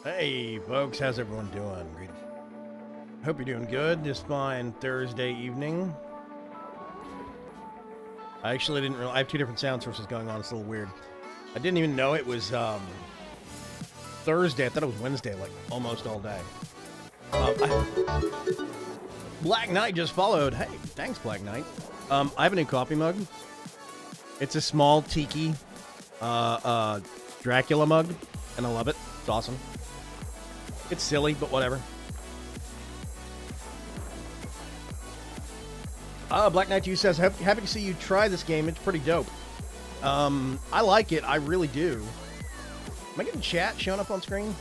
Hey, folks, how's everyone doing? Hope you're doing good this fine Thursday evening. I actually didn't realize I have two different sound sources going on. It's a little weird. I didn't even know it was Thursday. I thought it was Wednesday, like almost all day. Black Knight just followed. Hey, thanks, Black Knight. I have a new coffee mug. It's a small tiki Dracula mug, and I love it. It's awesome. It's silly, but whatever. Black Knight 2 says, happy to see you try this game. It's pretty dope. I like it. I really do. Am I getting chat showing up on screen?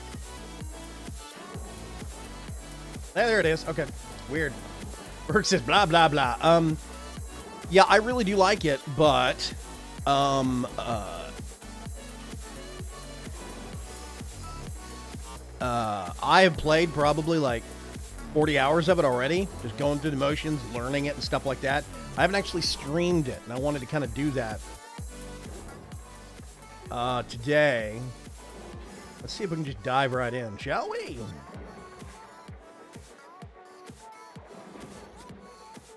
There it is. Okay. Weird. Burke says, blah, blah, blah. Yeah, I really do like it, but, I have played probably like 40 hours of it already, just going through the motions, learning it and stuff like that. I haven't actually streamed it, and I wanted to kind of do that today. Let's see if we can just dive right in, shall we?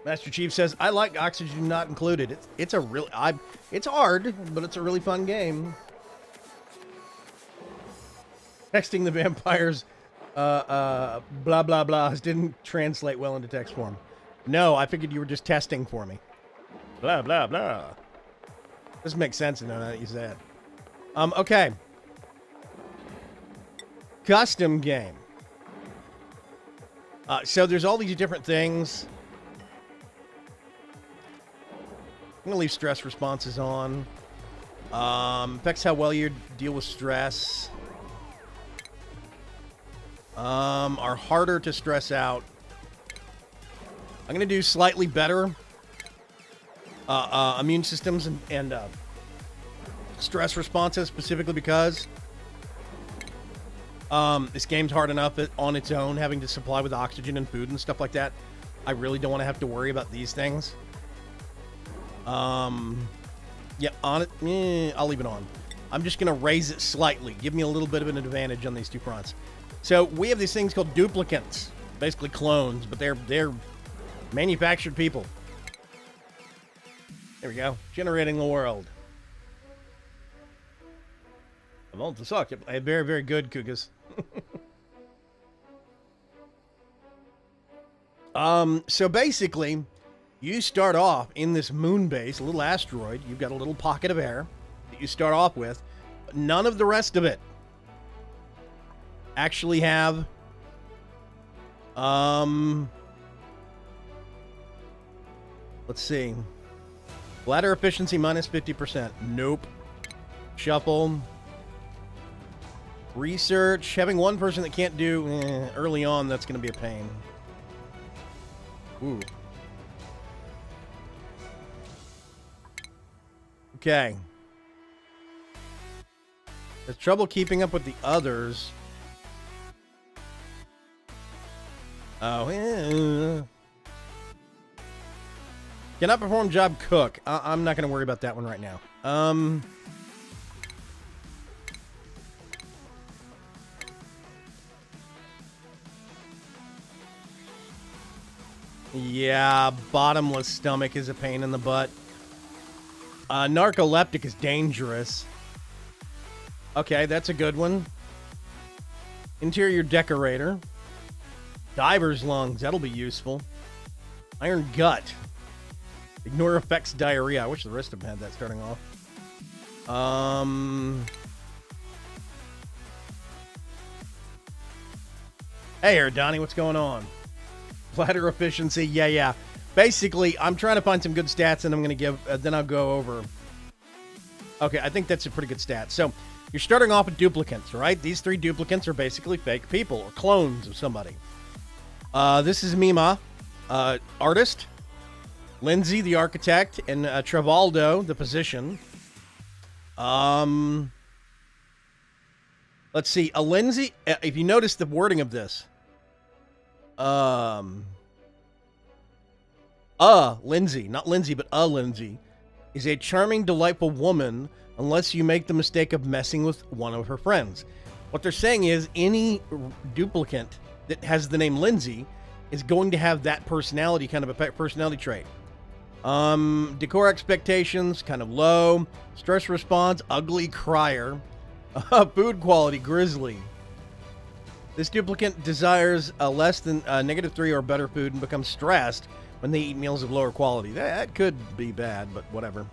Master Chief says, I like Oxygen Not Included. It's hard, but it's a really fun game. Texting the vampires, blah, blah, blah, didn't translate well into text form. No, I figured you were just testing for me. Blah, blah, blah. This makes sense now that you said. Okay. Custom game. So there's all these different things. I'm going to leave stress responses on. Affects how well you deal with stress. Are harder to stress out. I'm going to do slightly better immune systems and stress responses, specifically because this game's hard enough on its own, having to supply with oxygen and food and stuff like that. I really don't want to have to worry about these things. Yeah, on it, I'll leave it on. I'm just going to raise it slightly. Give me a little bit of an advantage on these two fronts. So we have these things called duplicates, basically clones, but they're manufactured people. There we go. Generating the world. I want to suck. Very, very good, Kugas. So basically, you start off in this moon base, a little asteroid. You've got a little pocket of air that you start off with. But none of the rest of it actually have let's see, bladder efficiency minus 50%. Nope. Shuffle. Research. Having one person that can't do early on, that's going to be a pain. Ooh. Okay. There's trouble keeping up with the others. Oh, yeah. Cannot perform job cook. I'm not going to worry about that one right now. Yeah, bottomless stomach is a pain in the butt. Narcoleptic is dangerous. Okay, that's a good one. Interior decorator. Diver's lungs, that'll be useful. Iron gut. Ignore effects diarrhea. I wish the rest of them had that starting off. Hey there, Donnie, what's going on? Bladder efficiency, yeah. Basically, I'm trying to find some good stats, and I'm going to give, then I'll go over. Okay, I think that's a pretty good stat. So, you're starting off with duplicates, right? These three duplicates are basically fake people, or clones of somebody. This is Mima, artist, Lindsay, the architect, and Travaldo, the physician. Let's see, a Lindsay, if you notice the wording of this, Lindsay, not Lindsay, but Lindsay, is a charming, delightful woman unless you make the mistake of messing with one of her friends. What they're saying is any duplicant that has the name Lindsay is going to have that personality, kind of a personality trait. Decor expectations, kind of low. Stress response, ugly crier. Food quality, grizzly. This duplicant desires a less than -3 or better food and becomes stressed when they eat meals of lower quality. That could be bad, but whatever.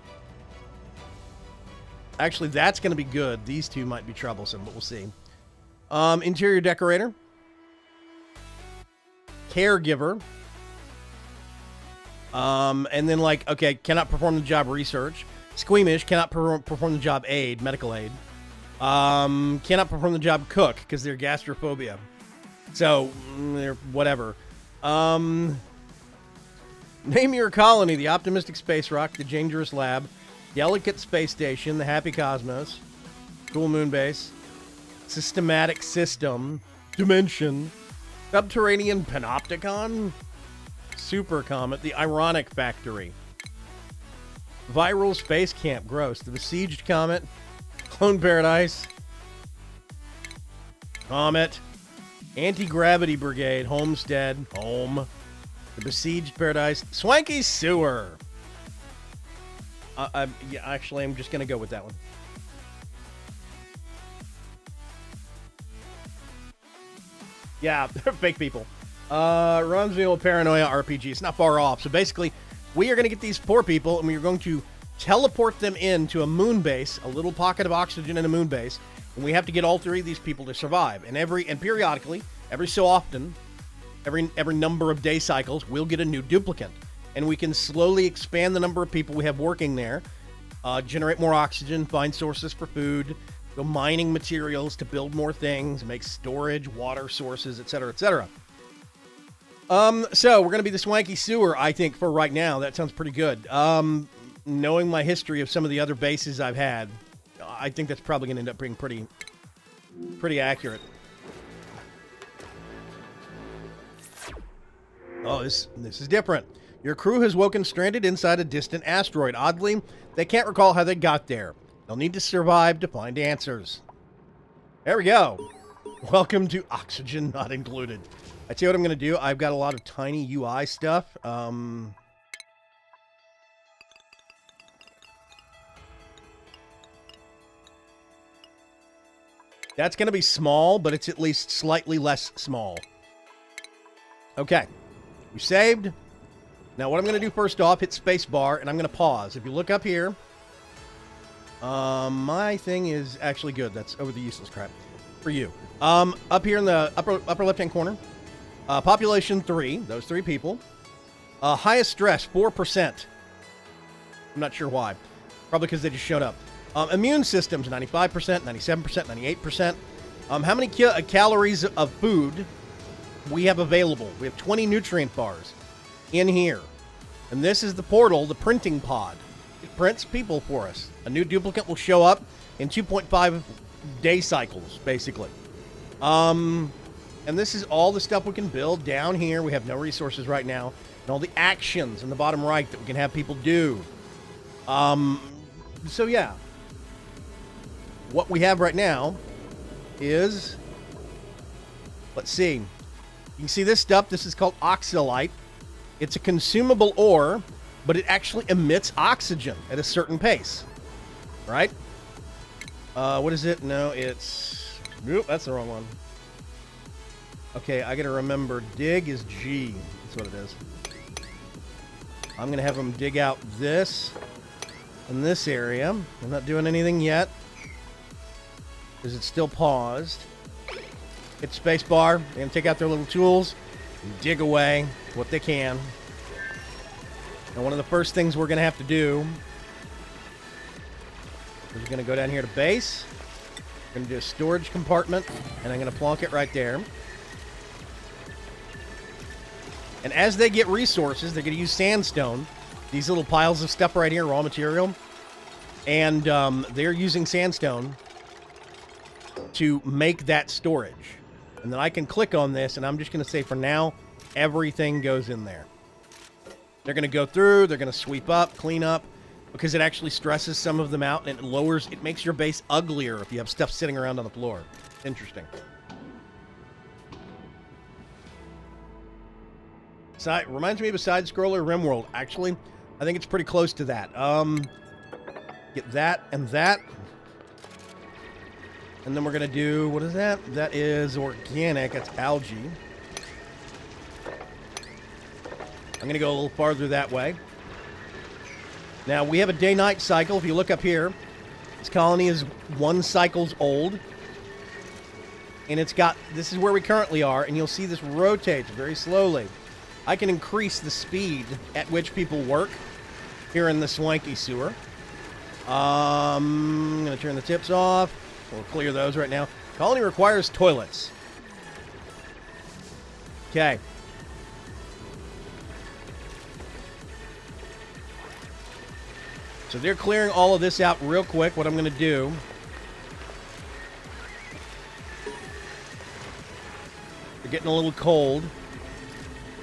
Actually, that's going to be good. These two might be troublesome, but we'll see. Interior decorator. Caregiver. And then, like, okay, cannot perform the job research. Squeamish, cannot perform the job aid, medical aid. Cannot perform the job cook, because they're gastrophobia. So, they're whatever. Name your colony: the optimistic space rock, the dangerous lab, delicate space station, the happy cosmos, cool moon base, systematic system, dimension, subterranean panopticon, super comet, the ironic factory, viral space camp, gross, the besieged comet, clone paradise, comet, anti-gravity brigade, homestead, home, the besieged paradise, swanky sewer. Yeah, actually, I'm just gonna go with that one. Yeah, fake people. Runs me with Paranoia RPG. It's not far off. So basically, we are going to get these poor people, and we are going to teleport them into a moon base, a little pocket of oxygen in a moon base, and we have to get all three of these people to survive. And periodically, every so often, every number of day cycles, we'll get a new duplicant, and we can slowly expand the number of people we have working there, generate more oxygen, find sources for food, go mining materials to build more things, make storage, water sources, etc., etc. So we're going to be the swanky sewer, I think, for right now. That sounds pretty good. Knowing my history of some of the other bases I've had, I think that's probably going to end up being pretty accurate. Oh, this is different. Your crew has woken stranded inside a distant asteroid. Oddly, they can't recall how they got there. They'll need to survive to find answers. There we go. Welcome to Oxygen Not Included. I tell you what I'm going to do. I've got a lot of tiny UI stuff. That's going to be small, but it's at least slightly less small. Okay. We saved. Now what I'm going to do first off, hit spacebar, and I'm going to pause. If you look up here, my thing is actually good. That's over the useless crap for you. Up here in the upper left-hand corner, population 3, those 3 people. Highest stress, 4%. I'm not sure why. Probably because they just showed up. Immune systems, 95%, 97%, 98%. How many calories of food we have available? We have 20 nutrient bars in here. And this is the portal, the printing pod. It prints people for us. A new duplicant will show up in 2.5 day cycles, basically. And this is all the stuff we can build down here. We have no resources right now. And all the actions in the bottom right that we can have people do. So yeah. What we have right now is, let's see. You can see this stuff. This is called oxylite. It's a consumable ore, but it actually emits oxygen at a certain pace. Right? What is it? No, it's... Nope, that's the wrong one. Okay, I gotta remember. Dig is G. That's what it is. I'm gonna have them dig out this in this area. I'm not doing anything yet because it's still paused. Hit spacebar. They're gonna take out their little tools and dig away what they can. And one of the first things we're gonna have to do is we're gonna go down here to base. We're gonna do a storage compartment, and I'm gonna plonk it right there. And as they get resources, they're gonna use sandstone. These little piles of stuff right here, raw material. And they're using sandstone to make that storage. And then I can click on this, and I'm just going to say for now, everything goes in there. They're going to go through, they're going to sweep up, clean up, because it actually stresses some of them out, and it makes your base uglier if you have stuff sitting around on the floor. Interesting. Reminds me of a side-scroller RimWorld. Actually, I think it's pretty close to that. Get that and that. And then we're going to do... What is that? That is organic. That's algae. I'm going to go a little farther that way. Now, we have a day-night cycle. If you look up here, this colony is 1 cycle's old. And it's got... This is where we currently are, and you'll see this rotates very slowly. I can increase the speed at which people work here in the swanky sewer. I'm going to turn the tips off. We'll clear those right now. Colony requires toilets. Okay. So they're clearing all of this out real quick. What I'm going to do... They're getting a little cold.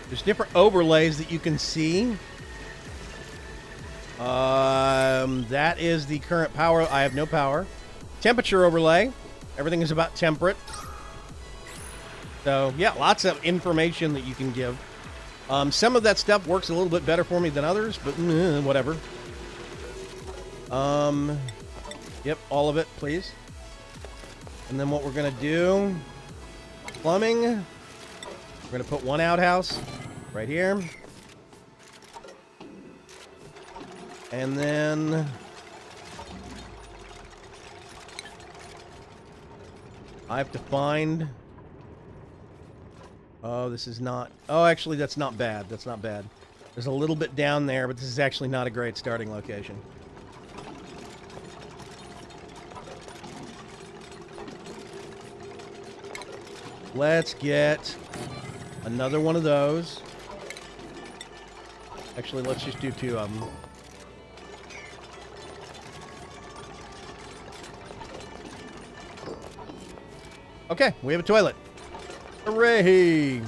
There's different overlays that you can see. That is the current power. I have no power. Temperature overlay. Everything is about temperate. So, yeah, lots of information that you can give. Some of that stuff works a little bit better for me than others, but whatever. Yep, all of it, please. And then what we're going to do... Plumbing. We're going to put 1 outhouse right here. And then... I have to find... Oh, this is not... Oh, actually, that's not bad. That's not bad. There's a little bit down there, but this is actually not a great starting location. Let's get another one of those. Actually, let's just do 2 of them. Okay, we have a toilet. Hooray!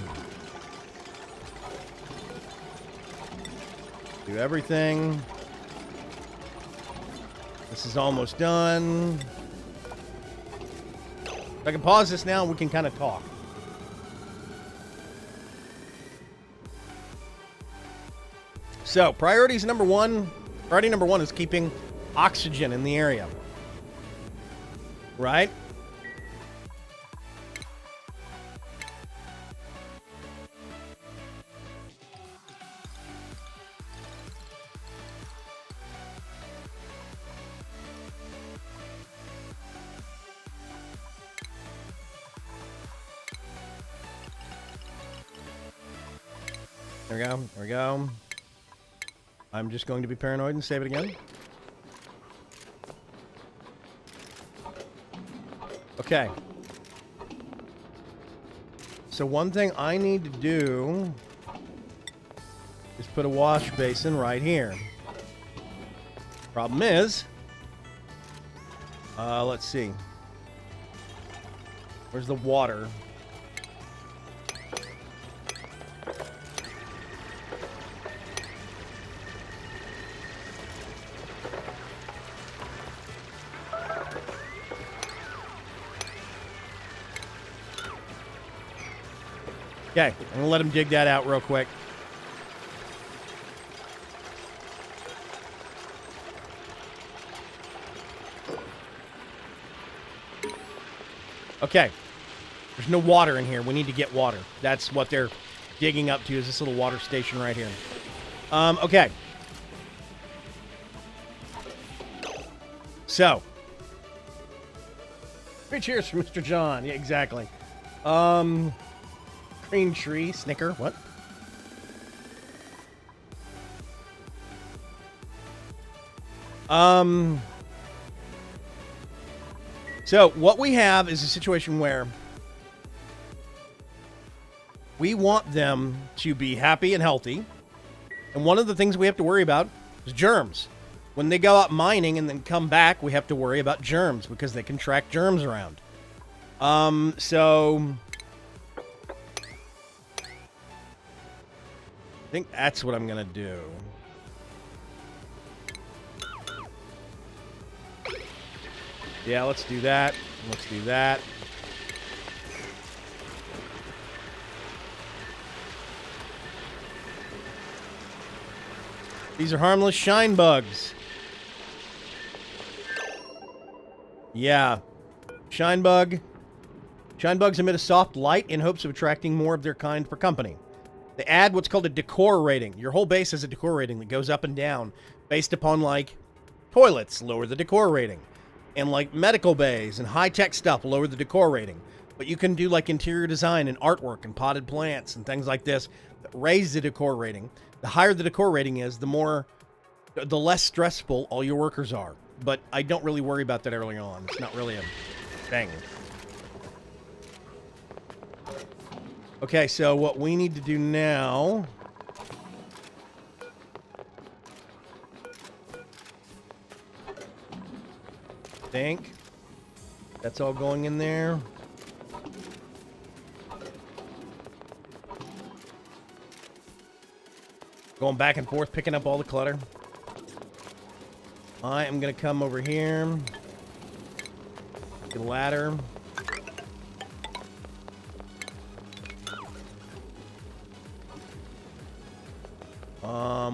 Do everything. This is almost done. If I can pause this now, we can kind of talk. So, priority number one is keeping oxygen in the area. Right? There we go. There we go. I'm just going to be paranoid and save it again. Okay. So one thing I need to do is put a wash basin right here. Problem is, let's see. Where's the water? Okay, I'm going to let him dig that out real quick. Okay. There's no water in here. We need to get water. That's what they're digging up to, is this little water station right here. Okay. So. 3 cheers for Mr. John. Yeah, exactly. Green tree, snicker, what? So what we have is a situation where we want them to be happy and healthy. And one of the things we have to worry about is germs. When they go out mining and then come back, we have to worry about germs because they can track germs around. So I think that's what I'm going to do. Yeah, let's do that. Let's do that. These are harmless shine bugs. Yeah. Shine bugs emit a soft light in hopes of attracting more of their kind for company. They add what's called a decor rating. Your whole base has a decor rating that goes up and down based upon, like, toilets, lower the decor rating. And, like, medical bays and high-tech stuff, lower the decor rating. But you can do, like, interior design and artwork and potted plants and things like this that raise the decor rating. The higher the decor rating is, the less stressful all your workers are. But I don't really worry about that early on. It's not really a thing. Okay, so what we need to do now... think that's all going in there. Going back and forth, picking up all the clutter. I am going to come over here. Get a ladder.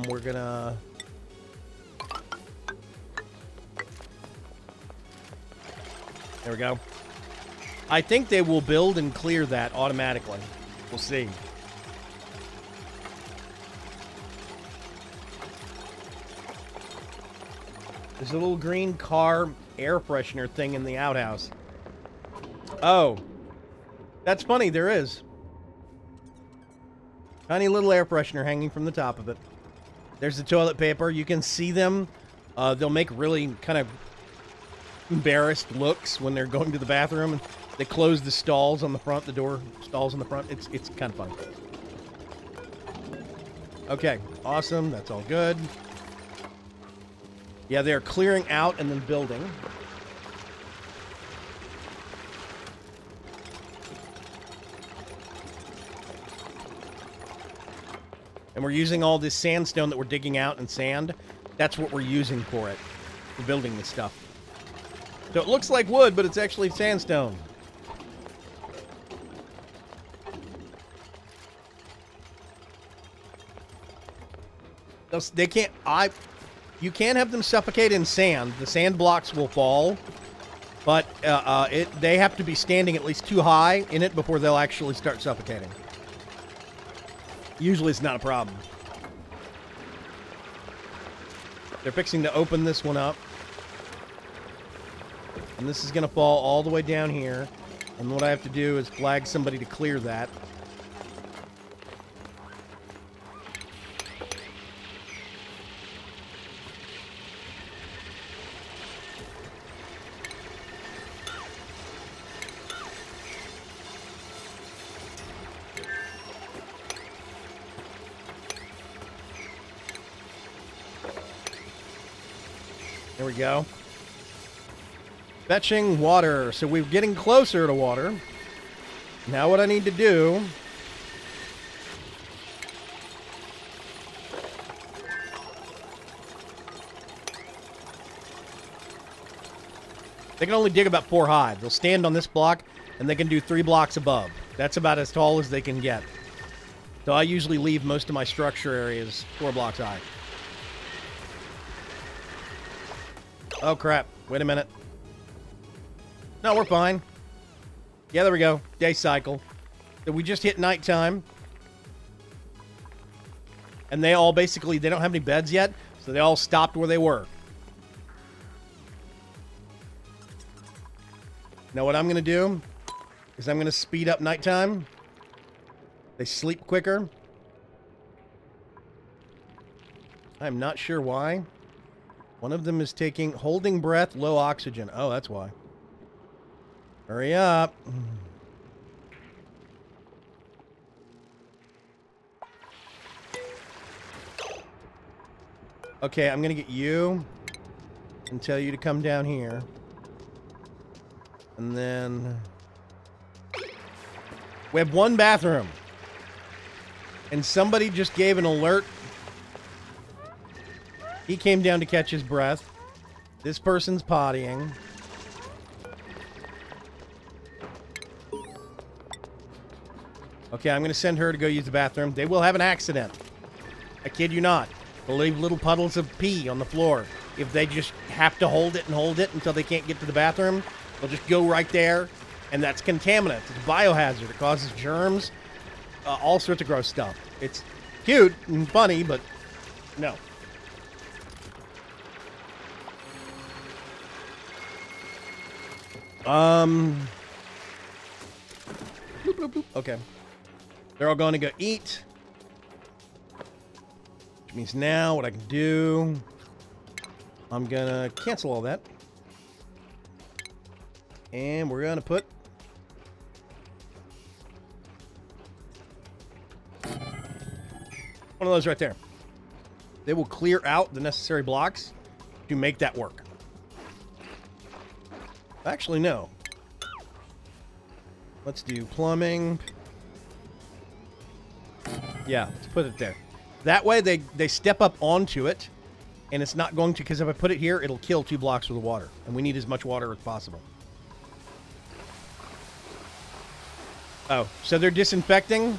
We're going to... There we go. I think they will build and clear that automatically. We'll see. There's a little green car air freshener thing in the outhouse. Oh. That's funny, there is. Tiny little air freshener hanging from the top of it. There's the toilet paper. You can see them. They'll make really kind of embarrassed looks when they're going to the bathroom. And they close the stalls on the front, the door stalls on the front. It's kind of funny. Okay, awesome. That's all good. Yeah, they're clearing out and then building. And we're using all this sandstone that we're digging out and sand. That's what we're using for it. For building this stuff. So it looks like wood, but it's actually sandstone. They can't... You can have them suffocate in sand. The sand blocks will fall. But they have to be standing at least too high in it before they'll actually start suffocating. Usually it's not a problem. They're fixing to open this one up. And this is going to fall all the way down here. And what I have to do is flag somebody to clear that. There we go. Fetching water. So we're getting closer to water. Now what I need to do... They can only dig about 4 high. They'll stand on this block, and they can do 3 blocks above. That's about as tall as they can get. So I usually leave most of my structure areas 4 blocks high. Oh, crap. Wait a minute. No, we're fine. Yeah, there we go. Day cycle. So we just hit nighttime. And they all basically, they don't have any beds yet, so they all stopped where they were. Now what I'm going to do is I'm going to speed up nighttime. They sleep quicker. I'm not sure why. One of them is holding breath, low oxygen. Oh, that's why. Hurry up. Okay, I'm going to get you and tell you to come down here. And then... we have 1 bathroom. And somebody just gave an alert. He came down to catch his breath. This person's pottying. Okay, I'm going to send her to go use the bathroom. They will have an accident. I kid you not. They'll leave little puddles of pee on the floor. If they just have to hold it until they can't get to the bathroom, they'll just go right there, and that's contaminant. It's a biohazard. It causes germs, all sorts of gross stuff. It's cute and funny, but no. Bloop, bloop, bloop. Okay. They're all going to go eat. Which means now what I can do, I'm going to cancel all that. And we're going to put one of those right there. They will clear out the necessary blocks to make that work. Actually, no. Let's do plumbing. Yeah, let's put it there. That way they step up onto it, and it's not going to, because if I put it here, it'll kill 2 blocks with the water. And we need as much water as possible. Oh, so they're disinfecting?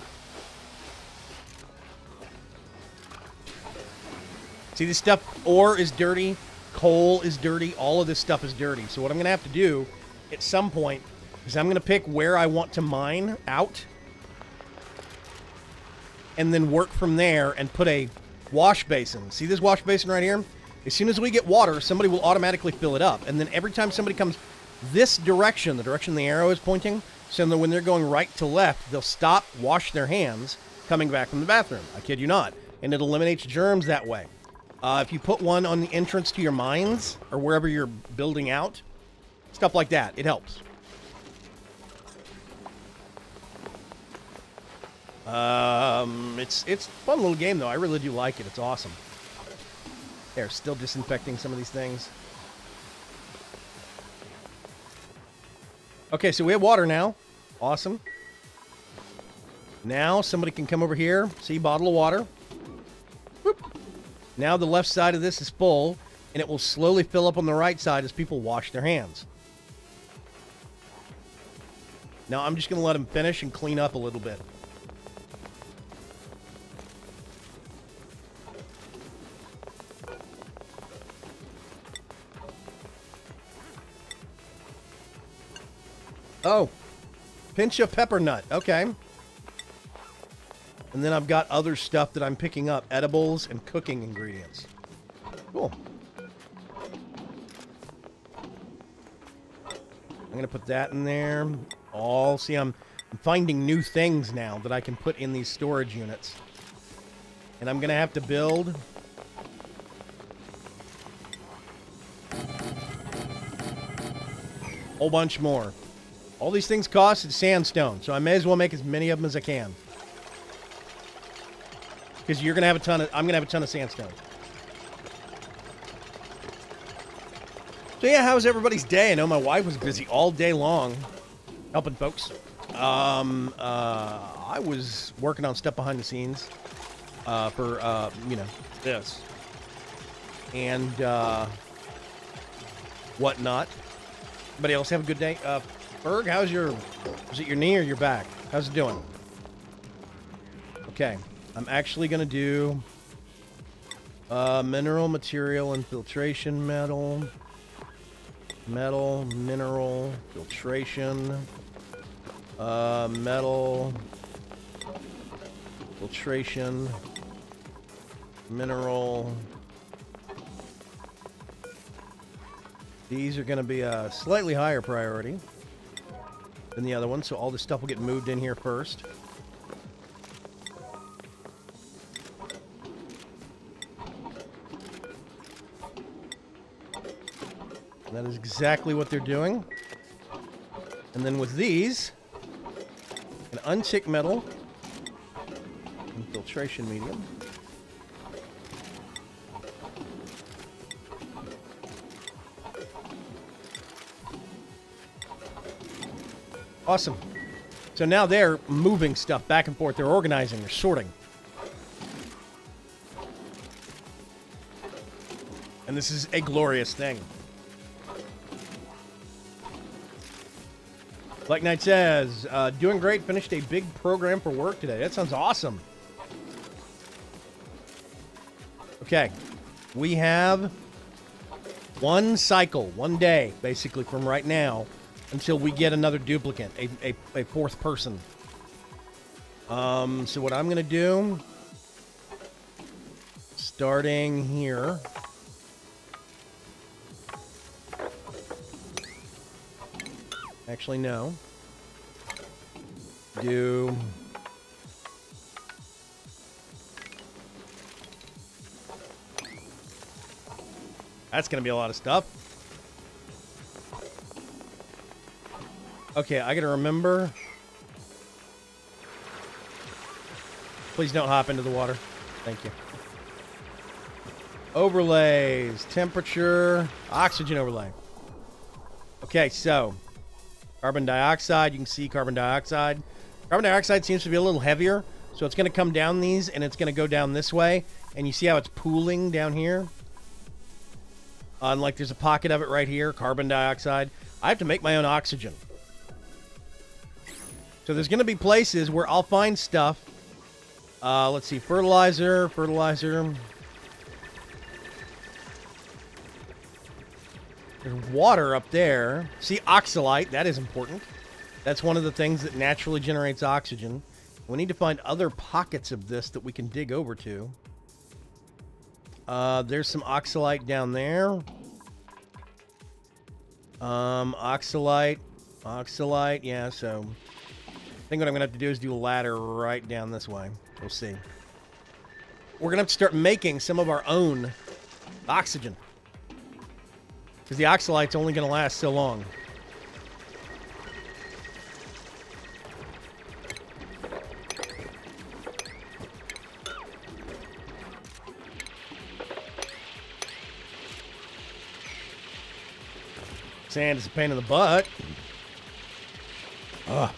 See, this stuff, ore is dirty, coal is dirty, all of this stuff is dirty. So what I'm going to have to do at some point is I'm going to pick where I want to mine out and then work from there and put a wash basin. See this wash basin right here? As soon as we get water, somebody will automatically fill it up. And then every time somebody comes this direction, the direction the arrow is pointing, so that when they're going right to left, they'll stop, wash their hands, coming back from the bathroom. I kid you not. And it eliminates germs that way. If you put one on the entrance to your mines or wherever you're building out, stuff like that, it helps. It's a fun little game, though. I really do like it. It's awesome. They're still disinfecting some of these things. Okay, so we have water now. Awesome. Now somebody can come over here. See, bottle of water. Whoop. Now the left side of this is full, and it will slowly fill up on the right side as people wash their hands. Now I'm just going to let them finish and clean up a little bit. Oh, pinch of pepper nut. Okay. And then I've got other stuff that I'm picking up. Edibles and cooking ingredients. Cool. I'm going to put that in there. See, I'm finding new things now that I can put in these storage units. And I'm going to have to build a whole bunch more. All these things cost sandstone, so I may as well make as many of them as I can. Because you're gonna have a ton of, I'm gonna have a ton of sandstone. So yeah, how was everybody's day? I know my wife was busy all day long, helping folks. I was working on stuff behind the scenes for this and whatnot. Everybody else have a good day. Berg, is it your knee or your back? How's it doing? Okay, I'm actually going to do mineral, material, and filtration, metal, mineral, filtration, metal, filtration, mineral. These are going to be a slightly higher priority than the other one, so all this stuff will get moved in here first. And that is exactly what they're doing. And then with these, an untick metal and filtration medium. Awesome. So now they're moving stuff back and forth. They're organizing. They're sorting. And this is a glorious thing. Black Knight says, doing great. Finished a big program for work today. That sounds awesome. Okay. We have one cycle, one day, basically, from right now until we get another duplicate, a fourth person. So what I'm going to do, starting here, actually, no, do that's going to be a lot of stuff. Okay, I got to remember. Please don't hop into the water. Thank you. Overlays, temperature, oxygen overlay. Okay, so carbon dioxide, you can see carbon dioxide. Carbon dioxide seems to be a little heavier, so it's going to come down these, and it's going to go down this way. And you see how it's pooling down here? Like there's a pocket of it right here, carbon dioxide. I have to make my own oxygen. So there's going to be places where I'll find stuff. Let's see, fertilizer. There's water up there. See, oxalite, that is important. That's one of the things that naturally generates oxygen. We need to find other pockets of this that we can dig over to. There's some oxalite down there. Oxalite, yeah, so I think what I'm going to have to do is do a ladder right down this way. We'll see. We're going to have to start making some of our own oxygen. Because the oxalite's only going to last so long. Sand is a pain in the butt. Ugh.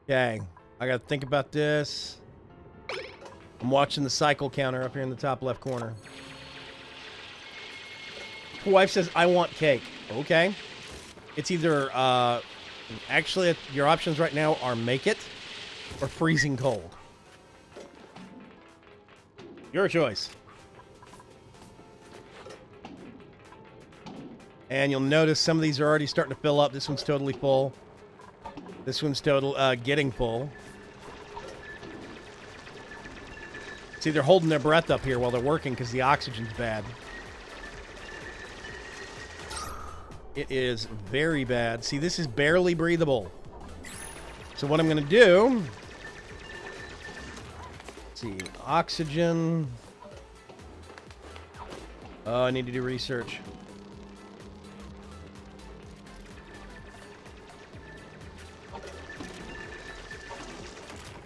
Okay, I gotta think about this. I'm watching the cycle counter up here in the top left corner. My wife says, I want cake. Okay. It's either, actually, your options right now are make it or freezing cold. Your choice. And you'll notice some of these are already starting to fill up. This one's totally full. This one's getting full. See, they're holding their breath up here while they're working because the oxygen's bad. It is very bad. See, this is barely breathable. So what I'm going to do... Let's see, oxygen... Oh, I need to do research.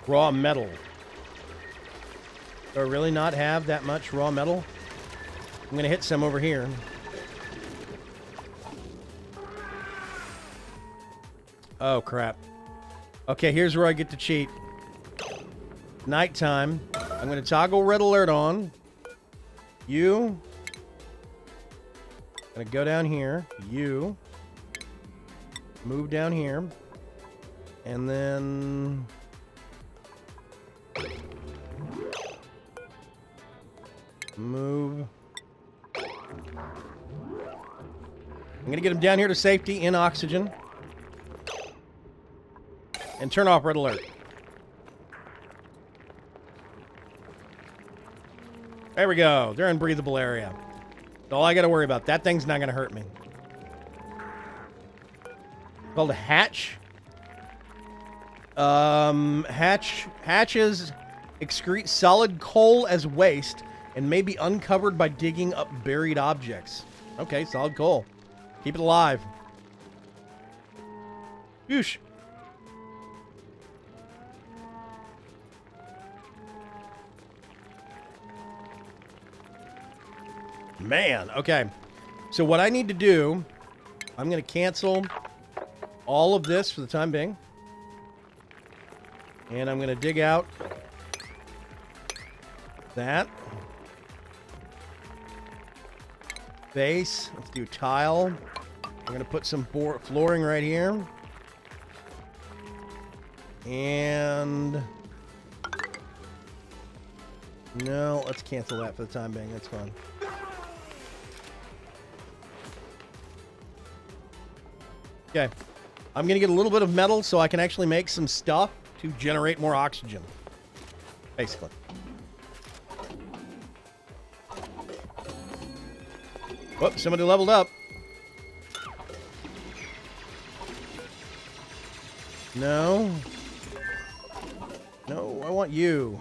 Raw metal. Do I really not have that much raw metal? I'm going to hit some over here. Oh, crap. Okay, here's where I get to cheat. Nighttime. I'm going to toggle red alert on. You. I'm going to go down here. You. Move down here. And then... Move. I'm going to get him down here to safety in oxygen. And turn off red alert. There we go. They're in breathable area. That's all I got to worry about. That thing's not going to hurt me. Called a hatch. Hatches excrete solid coal as waste and may be uncovered by digging up buried objects. Okay, solid coal. Keep it alive. Whoosh. Man, okay. So what I need to do, I'm going to cancel all of this for the time being. And I'm going to dig out that. Base. Let's do tile. I'm going to put some flooring right here. And No, let's cancel that for the time being. That's fine. Okay. I'm going to get a little bit of metal so I can actually make some stuff to generate more oxygen. Basically. Whoops, somebody leveled up. No. No, I want you.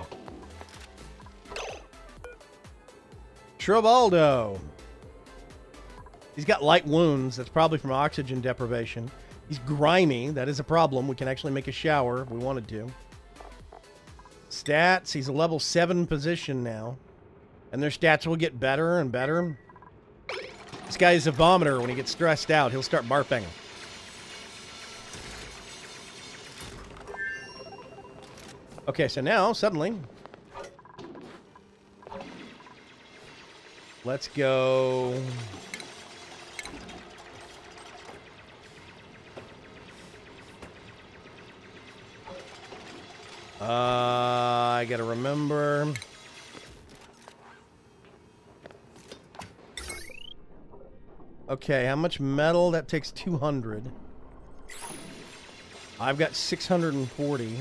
Trobaldo. He's got light wounds. That's probably from oxygen deprivation. He's grimy. That is a problem. We can actually make a shower if we wanted to. Stats. He's a level 7 position now. And their stats will get better and better. This guy is a vomiter. When he gets stressed out, he'll start barfing. Okay, so now, suddenly... Let's go... I gotta remember... Okay, how much metal? That takes 200. I've got 640.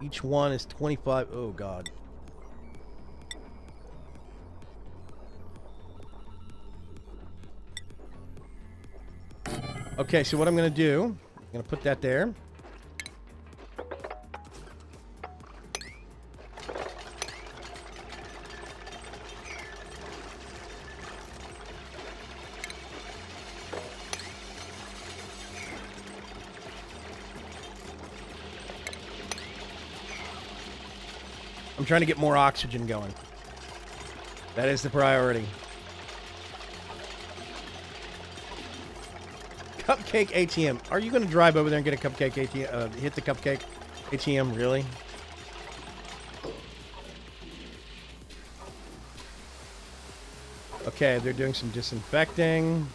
Each one is 25. Oh, God. Okay, so what I'm going to do, I'm going to put that there. I'm trying to get more oxygen going. That is the priority. Cupcake ATM. Are you going to drive over there and get a cupcake ATM? Hit the cupcake ATM, really? Okay, they're doing some disinfecting.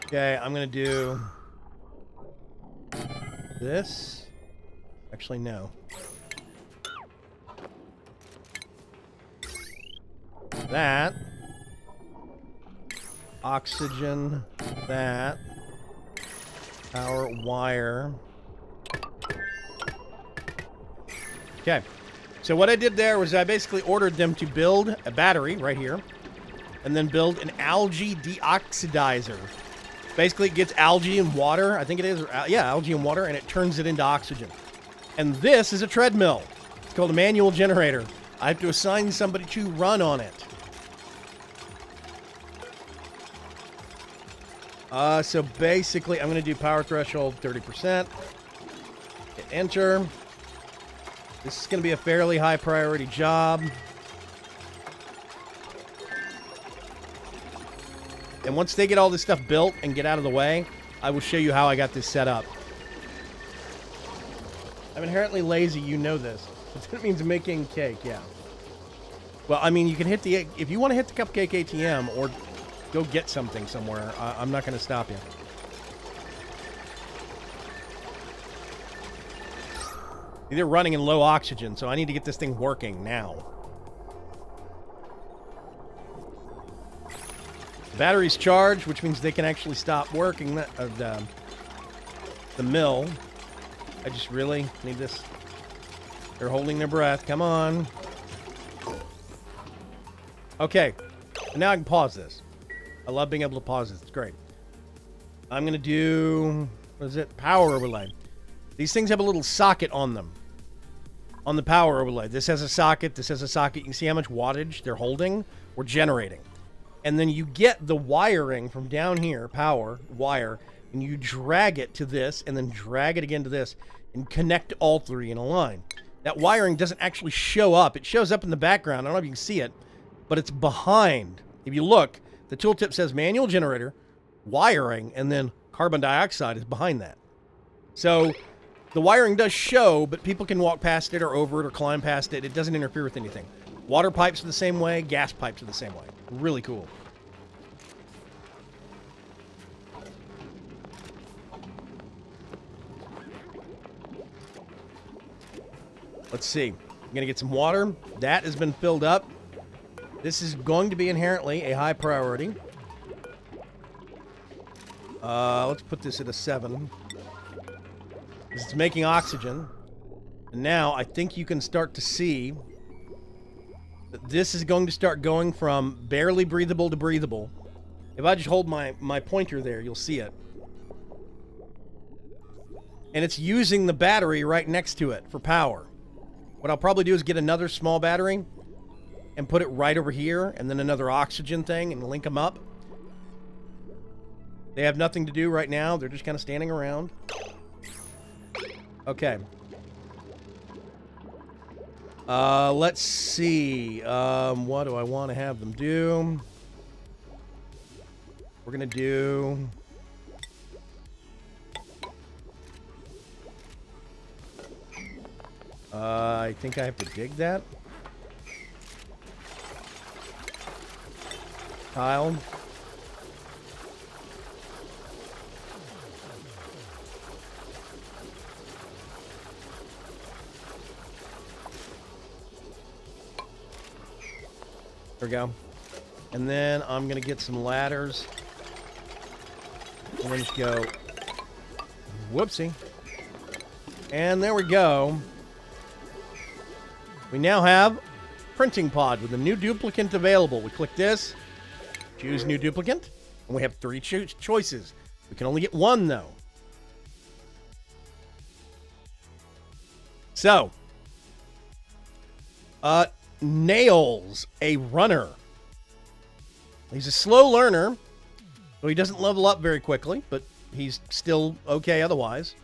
Okay, I'm going to do this. Actually, no. That. Oxygen. That. Power wire. Okay. So what I did there was I basically ordered them to build a battery right here and then build an algae deoxidizer. Basically, it gets algae and water. I think it is. Yeah, algae and water, and it turns it into oxygen. And this is a treadmill. It's called a manual generator. I have to assign somebody to run on it. So basically, I'm going to do power threshold 30%. Hit enter. This is going to be a fairly high priority job. And once they get all this stuff built and get out of the way, I will show you how I got this set up. I'm inherently lazy, you know this. That means making cake, yeah. Well, I mean, you can hit the... If you want to hit the cupcake ATM or go get something somewhere, I'm not going to stop you. They're running in low oxygen, so I need to get this thing working now. The battery's charged, which means they can actually stop working the mill. I just really need this. They're holding their breath. Come on. Okay. Now I can pause this. I love being able to pause this. It's great. I'm going to do... What is it? Power overlay. These things have a little socket on them. On the power overlay. This has a socket. This has a socket. You can see how much wattage they're holding. We're generating. And then you get the wiring from down here, power, wire, and you drag it to this, and then drag it again to this, and connect all three in a line. That wiring doesn't actually show up. It shows up in the background. I don't know if you can see it, but it's behind. If you look, the tooltip says manual generator, wiring, and then carbon dioxide is behind that. So the wiring does show, but people can walk past it or over it or climb past it. It doesn't interfere with anything. Water pipes are the same way. Gas pipes are the same way. Really cool. Let's see. I'm going to get some water. That has been filled up. This is going to be inherently a high priority. Let's put this at a 7. It's making oxygen. And now I think you can start to see that this is going to start going from barely breathable to breathable. If I just hold my pointer there, you'll see it. And it's using the battery right next to it for power. What I'll probably do is get another small battery and put it right over here, and then another oxygen thing, and link them up. They have nothing to do right now. They're just kind of standing around. Okay. Let's see. What do I want to have them do? We're going to do... I think I have to dig that. Tile. There we go. And then I'm going to get some ladders. And then just go... Whoopsie. And there we go. We now have printing pod with a new duplicant available. We click this, choose new duplicant, and we have 3 choices. We can only get 1, though. So, Nails, a runner. He's a slow learner, so he doesn't level up very quickly, but he's still okay otherwise.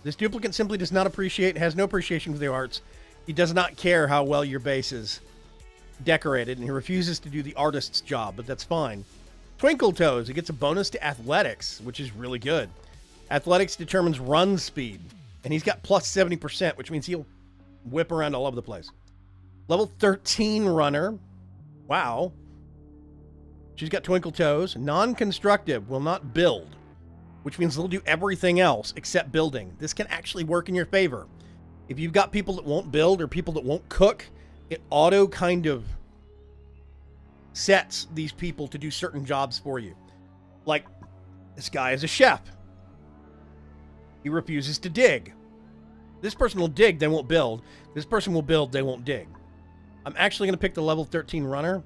This duplicant simply does not appreciate, has no appreciation for the arts. He does not care how well your base is decorated, and he refuses to do the artist's job, but that's fine. Twinkle Toes, he gets a bonus to athletics, which is really good. Athletics determines run speed, and he's got plus 70%, which means he'll whip around all over the place. Level 13 runner. Wow. She's got Twinkle Toes. Non-constructive, will not build, which means they'll do everything else except building. This can actually work in your favor. If you've got people that won't build or people that won't cook, it auto kind of sets these people to do certain jobs for you. Like, this guy is a chef. He refuses to dig. This person will dig, they won't build. This person will build, they won't dig. I'm actually going to pick the level 13 runner.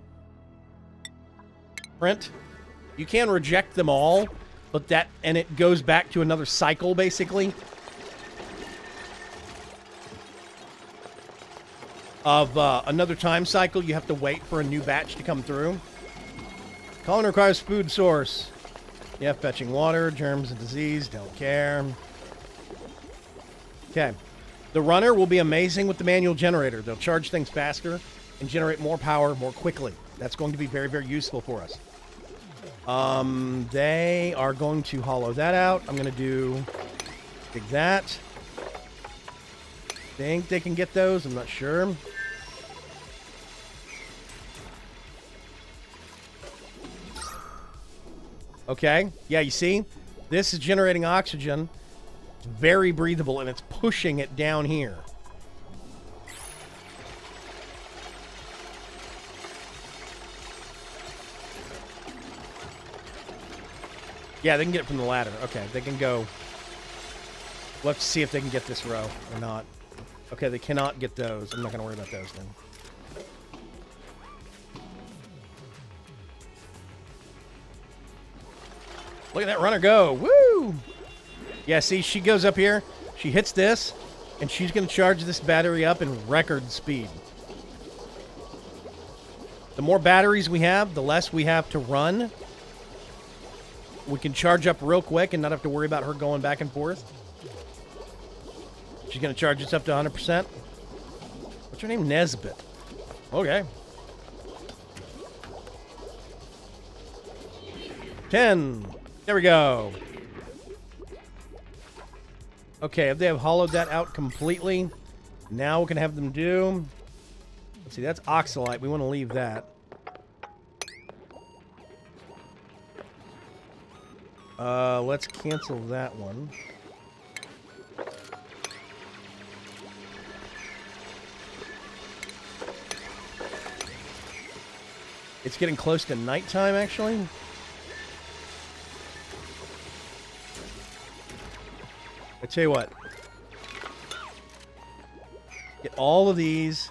Print. You can reject them all, but that, and it goes back to another cycle, basically, of another time cycle. You have to wait for a new batch to come through. Colony requires food source. Yeah, fetching water, germs and disease, don't care. Okay. The runner will be amazing with the manual generator. They'll charge things faster and generate more power more quickly. That's going to be very, very useful for us. They are going to hollow that out. I'm going to dig that. Think they can get those? I'm not sure. Okay. Yeah, you see? This is generating oxygen. It's very breathable, and it's pushing it down here. Yeah, they can get it from the ladder. Okay, they can go. We'll have to see if they can get this row or not. Okay, they cannot get those. I'm not going to worry about those then. Look at that runner go. Woo! Yeah, see, she goes up here. She hits this, and she's going to charge this battery up in record speed. The more batteries we have, the less we have to run. We can charge up real quick and not have to worry about her going back and forth. She's going to charge us up to 100%. What's her name? Nesbit. Okay. 10. There we go. Okay, if they have hollowed that out completely, now we can have them do... Let's see, that's oxalite. We want to leave that. Let's cancel that one. It's getting close to nighttime, actually. I tell you what. Get all of these.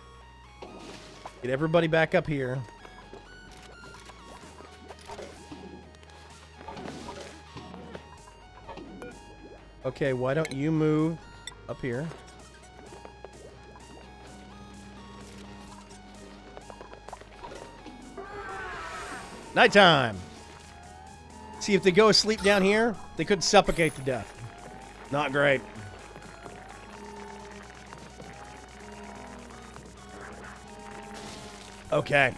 Get everybody back up here. Okay, why don't you move up here? Nighttime! See, if they go asleep down here, they could suffocate to death. Not great. Okay.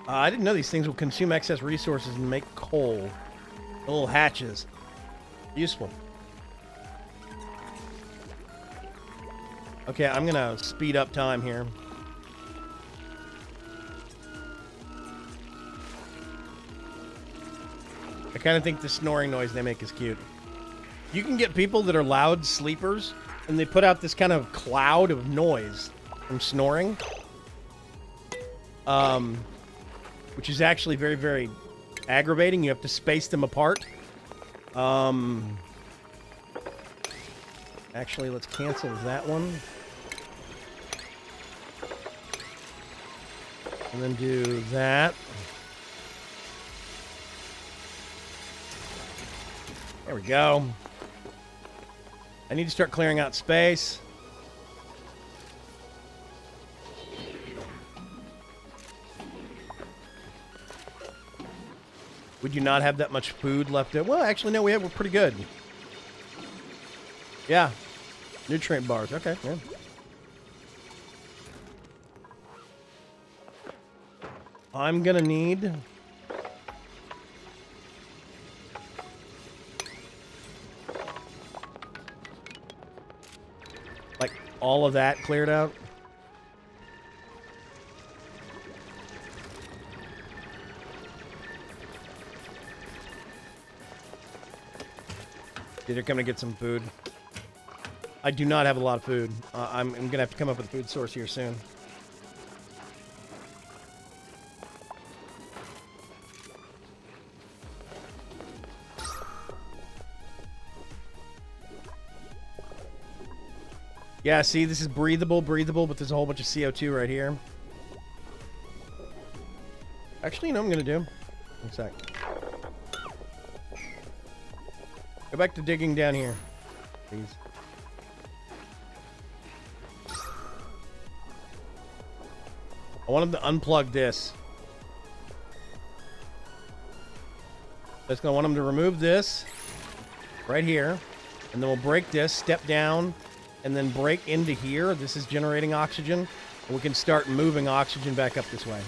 I didn't know these things will consume excess resources and make coal. The little hatches. Useful. Okay, I'm gonna speed up time here. I kind of think the snoring noise they make is cute. You can get people that are loud sleepers, and they put out this kind of cloud of noise from snoring. Which is actually very, very aggravating. You have to space them apart. Actually, let's cancel that one. And then do that. There we go. I need to start clearing out space. Would you not have that much food left over? Well, actually, no, we're pretty good. Yeah. Nutrient bars. Okay, yeah. I'm gonna need... like, all of that cleared out. They're coming to get some food. I do not have a lot of food. I'm going to have to come up with a food source here soon. Yeah, see, this is breathable, but there's a whole bunch of CO2 right here. Actually, you know what I'm going to do? One sec. Go back to digging down here, please. I want them to unplug this. That's going to want them to remove this right here. And then we'll break this, step down, and then break into here. This is generating oxygen. And we can start moving oxygen back up this way.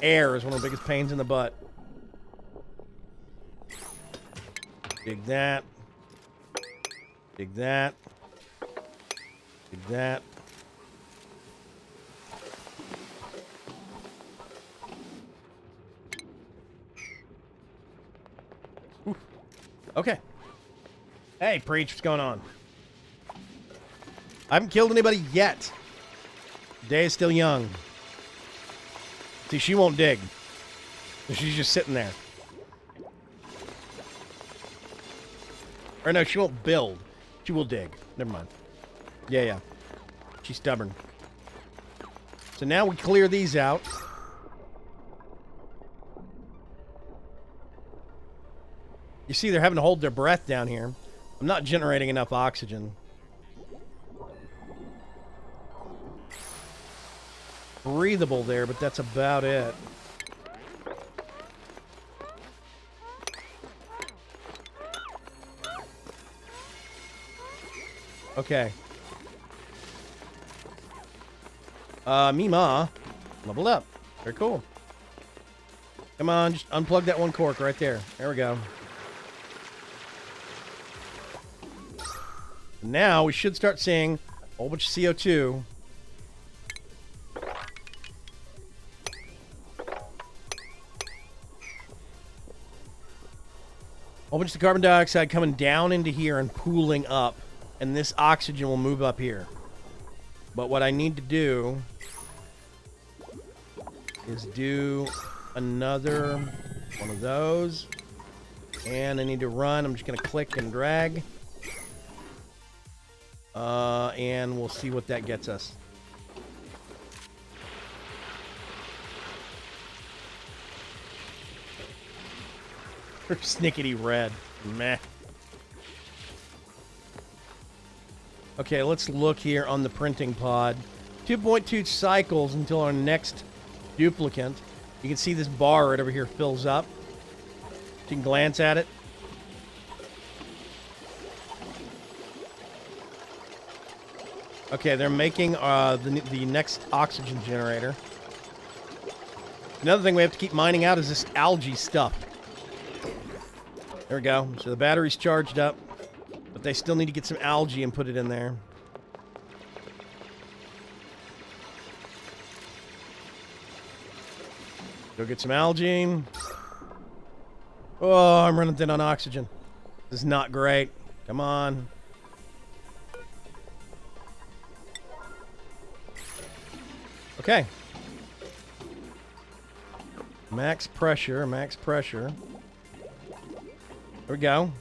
Air is one of the biggest pains in the butt. Dig that. Dig that. Dig that. Oof. Okay. Hey, Preach, what's going on? I haven't killed anybody yet. The day is still young. See, she won't dig. She's just sitting there. Or no, she won't build. She will dig. Never mind. Yeah. She's stubborn. So now we clear these out. You see, they're having to hold their breath down here. I'm not generating enough oxygen. Breathable there, but that's about it. Okay. Mima leveled up. Very cool. Come on, just unplug that one cork right there. There we go. Now we should start seeing a whole bunch of CO2. A whole bunch of carbon dioxide coming down into here and pooling up. And this oxygen will move up here. But what I need to do is do another one of those. And I need to run. I'm just going to click and drag. And we'll see what that gets us. Snickety red. Meh. Okay, let's look here on the printing pod. 2.2 cycles until our next duplicate. You can see this bar right over here fills up. You can glance at it. Okay, they're making the next oxygen generator. Another thing we have to keep mining out is this algae stuff. There we go. So the battery's charged up, but they still need to get some algae and put it in there. Go get some algae. Oh, I'm running thin on oxygen. This is not great. Come on. Okay. Max pressure, max pressure. There we go.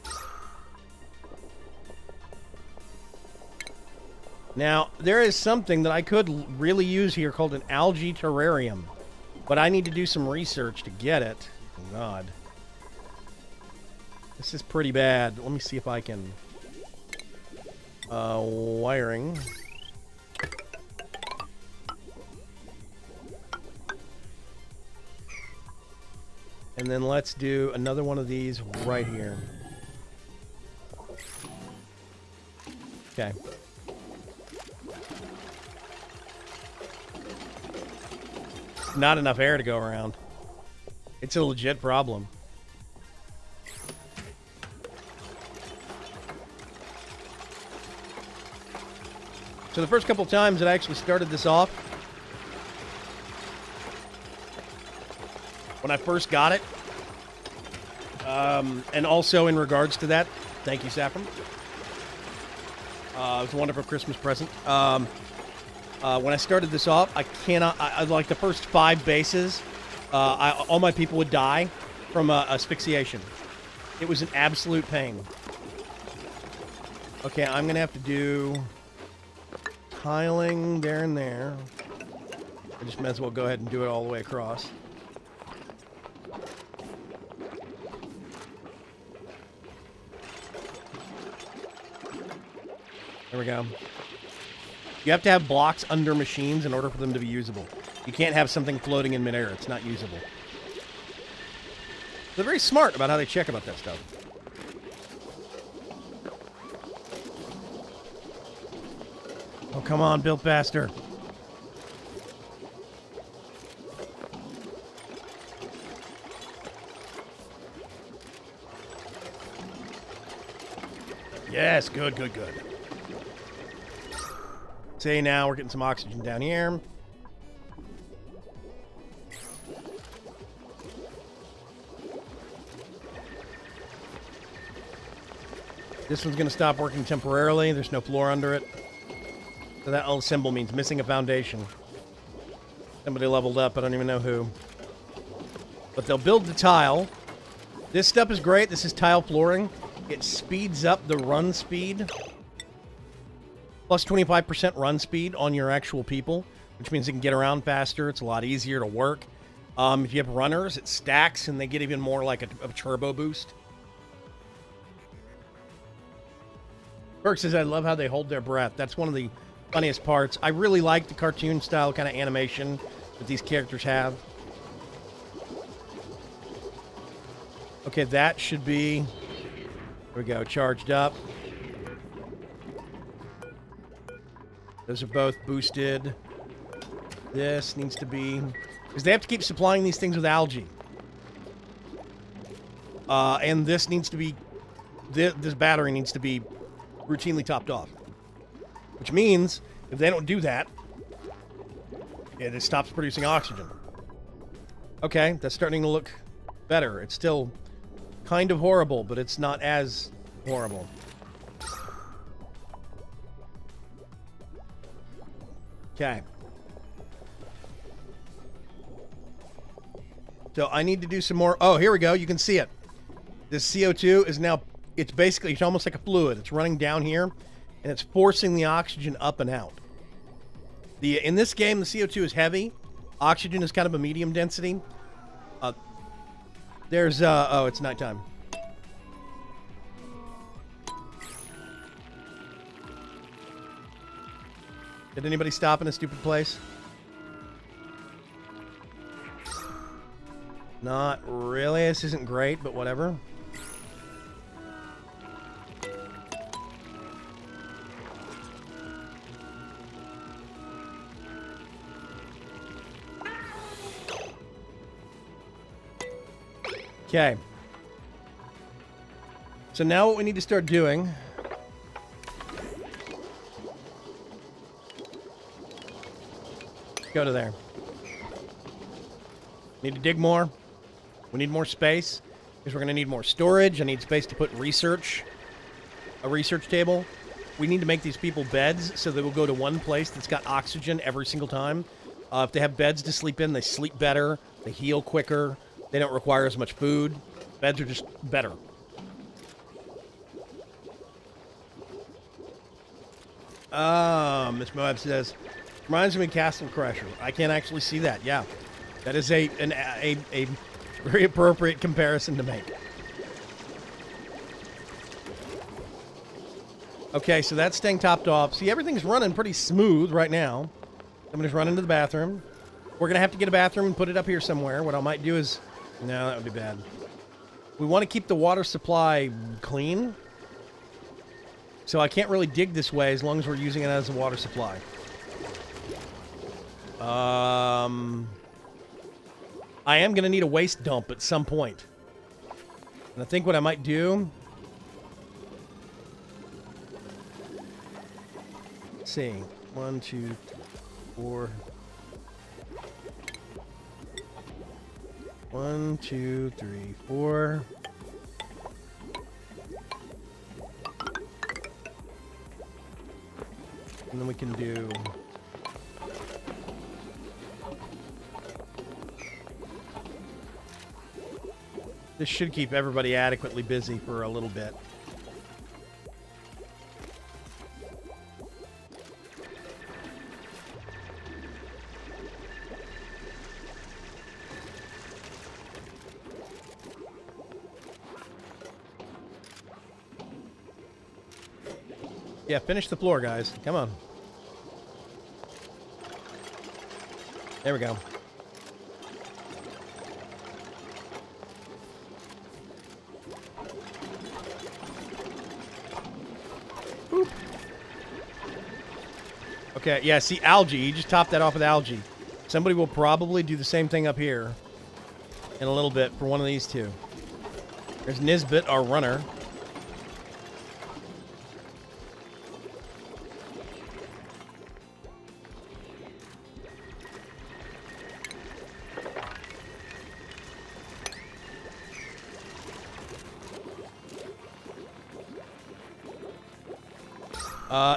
Now, there is something that I could really use here called an algae terrarium. But I need to do some research to get it. Oh, God. This is pretty bad. Let me see if I can... wiring. And then let's do another one of these right here. Okay. Not enough air to go around. It's a legit problem. So the first couple times that I actually started this off, when I first got it, and also in regards to that, thank you, Saffron. It was a wonderful Christmas present. When I started this off, I like the first 5 bases, all my people would die from asphyxiation. It was an absolute pain. Okay, I'm going to have to do tiling there and there. I just might as well go ahead and do it all the way across. There we go. You have to have blocks under machines in order for them to be usable. You can't have something floating in midair. It's not usable. They're very smart about how they check about that stuff. Oh, come on, build faster. Yes, good, good, good. See, now we're getting some oxygen down here. This one's going to stop working temporarily. There's no floor under it. So that little symbol means missing a foundation. Somebody leveled up. I don't even know who. But they'll build the tile. This stuff is great. This is tile flooring. It speeds up the run speed. Plus 25% run speed on your actual people, which means you can get around faster. It's a lot easier to work. If you have runners, it stacks and they get even more like a turbo boost. Burke says, I love how they hold their breath. That's one of the funniest parts. I really like the cartoon style kind of animation that these characters have. Okay, that should be, there we go, charged up. Those are both boosted. This needs to be, because they have to keep supplying these things with algae. And this needs to be, this battery needs to be routinely topped off. Which means, if they don't do that, it stops producing oxygen. Okay, that's starting to look better. It's still kind of horrible, but it's not as horrible. Okay. So I need to do some more. Oh, here we go. You can see it. This CO2 is now, it's basically, it's almost like a fluid. It's running down here, and it's forcing the oxygen up and out. In this game, the CO2 is heavy. Oxygen is kind of a medium density. Oh, it's nighttime. Did anybody stop in a stupid place? Not really. This isn't great, but whatever. Okay. So now what we need to start doing... Go to there. Need to dig more. We need more space because we're going to need more storage. I need space to put a research table. We need to make these people beds so they will go to one place that's got oxygen every single time. If they have beds to sleep in, they sleep better. They heal quicker. They don't require as much food. Beds are just better. Miss Moab says, reminds me of Castle Crusher. I can't actually see that. Yeah, that is a very appropriate comparison to make. Okay, so that's staying topped off. See, everything's running pretty smooth right now. I'm going to run into the bathroom. We're going to have to get a bathroom and put it up here somewhere. What I might do is... No, that would be bad. We want to keep the water supply clean. So I can't really dig this way as long as we're using it as a water supply. I am going to need a waste dump at some point. And I think what I might do... Let's see. 1, 2, 4... 1, 2, 3, 4. And then we can do... This should keep everybody adequately busy for a little bit. Yeah, finish the floor, guys. Come on. There we go. Boop. Okay, yeah, see, algae. You just topped that off with algae. Somebody will probably do the same thing up here in a little bit for one of these two. There's Nisbet, our runner.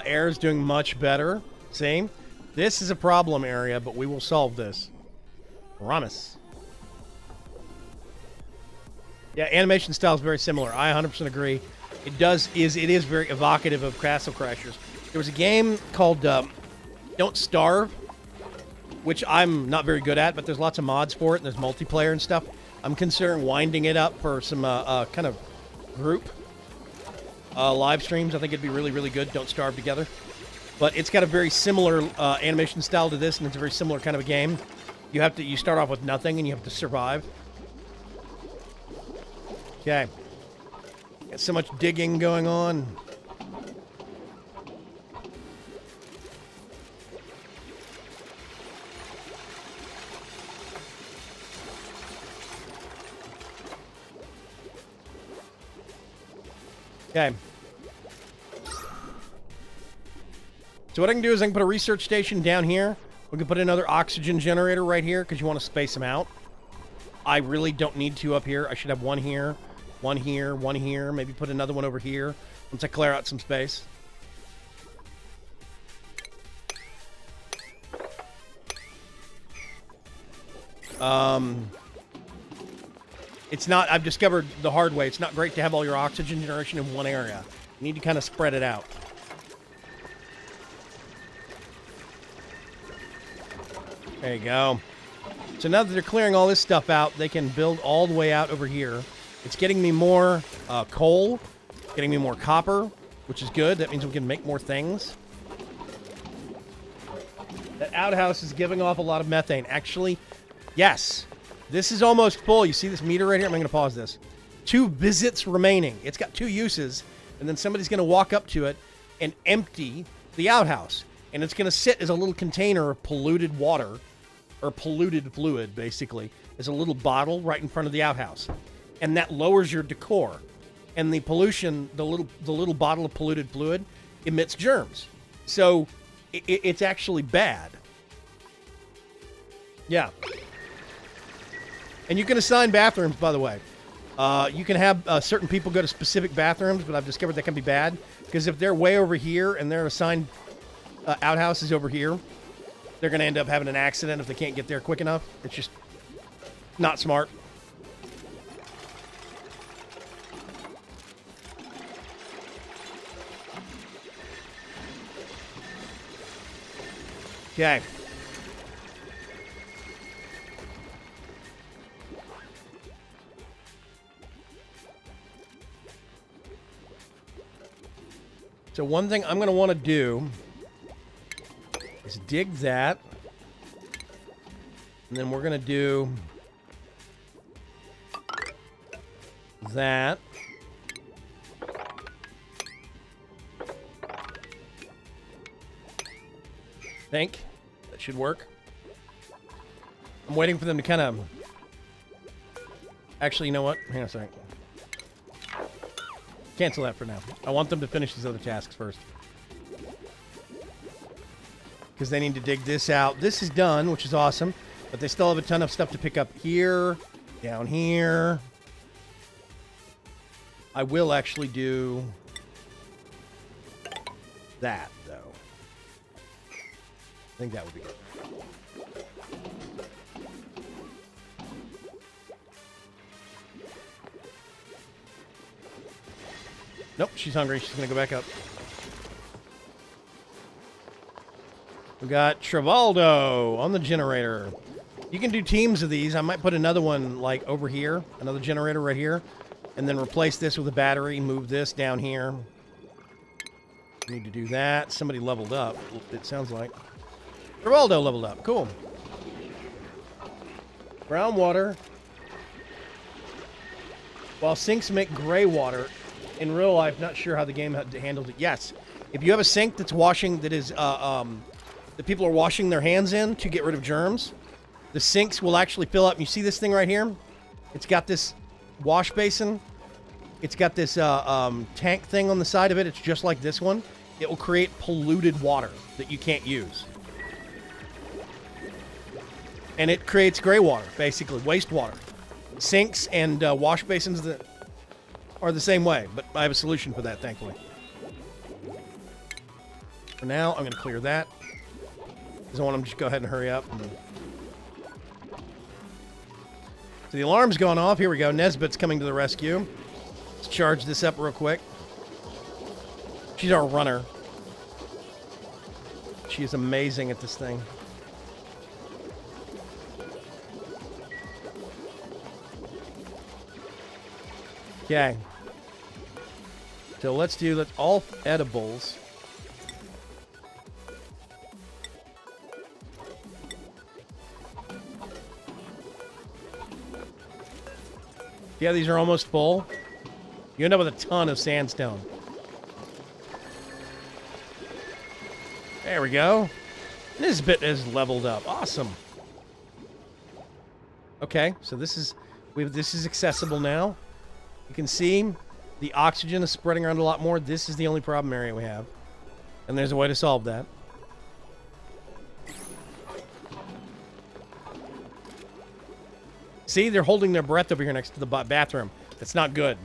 Air's doing much better. See? This is a problem area, but we will solve this. Promise. Yeah, animation style is very similar. I 100% agree. It is very evocative of Castle Crashers. There was a game called Don't Starve, which I'm not very good at, but there's lots of mods for it, and there's multiplayer and stuff. I'm considering winding it up for some kind of group live streams. I think it'd be really, really good. Don't Starve together. But it's got a very similar animation style to this, and it's a very similar kind of a game. You start off with nothing, and you have to survive. Okay. Got so much digging going on. Okay. So what I can do is I can put a research station down here. We can put another oxygen generator right here because you want to space them out. I really don't need two up here. I should have one here, one here, one here. Maybe put another one over here once I clear out some space. It's not, I've discovered the hard way, it's not great to have all your oxygen generation in one area. You need to kind of spread it out. There you go. So now that they're clearing all this stuff out, they can build all the way out over here. It's getting me more coal, getting me more copper, which is good. That means we can make more things. That outhouse is giving off a lot of methane. Actually, yes. This is almost full. You see this meter right here? I'm going to pause this. 2 visits remaining. It's got 2 uses, and then somebody's going to walk up to it and empty the outhouse. And it's going to sit as a little container of polluted water, or polluted fluid, basically, as a little bottle right in front of the outhouse. And that lowers your decor. And the pollution, the little bottle of polluted fluid, emits germs. So it's actually bad. Yeah. And you can assign bathrooms, by the way. You can have certain people go to specific bathrooms, but I've discovered that can be bad. Because if they're way over here and their assigned outhouse is over here, they're going to end up having an accident if they can't get there quick enough. It's just not smart. Okay. So one thing I'm going to want to do is dig that. And then we're going to do that. I think that should work. I'm waiting for them to kind of... Actually, you know what? Hang on a second. Cancel that for now. I want them to finish these other tasks first. Because they need to dig this out. This is done, which is awesome. But they still have a ton of stuff to pick up here, down here. I will actually do that, though. I think that would be good. Nope, she's hungry. She's going to go back up. We got Travaldo on the generator. You can do teams of these. I might put another one, like, over here. Another generator right here. And then replace this with a battery. Move this down here. Need to do that. Somebody leveled up, it sounds like. Travaldo leveled up. Cool. Brown water. While sinks make gray water, in real life, not sure how the game handled it. Yes, if you have a sink that's washing, that is, that people are washing their hands in to get rid of germs, the sinks will actually fill up. You see this thing right here? It's got this wash basin. It's got this tank thing on the side of it. It's just like this one. It will create polluted water that you can't use. And it creates gray water, basically, wastewater. Sinks and wash basins that are the same way, but I have a solution for that, thankfully. For now, I'm going to clear that. Because I want them to just go ahead and hurry up. So the alarm's gone off. Here we go. Nesbit's coming to the rescue. Let's charge this up real quick. She's our runner. She is amazing at this thing. Okay. So let's all edibles. Yeah, these are almost full. You end up with a ton of sandstone. There we go. This bit is leveled up. Awesome. Okay, so this is accessible now. You can see The oxygen is spreading around a lot more. This is the only problem area we have. And there's a way to solve that. See, they're holding their breath over here next to the bathroom. That's not good.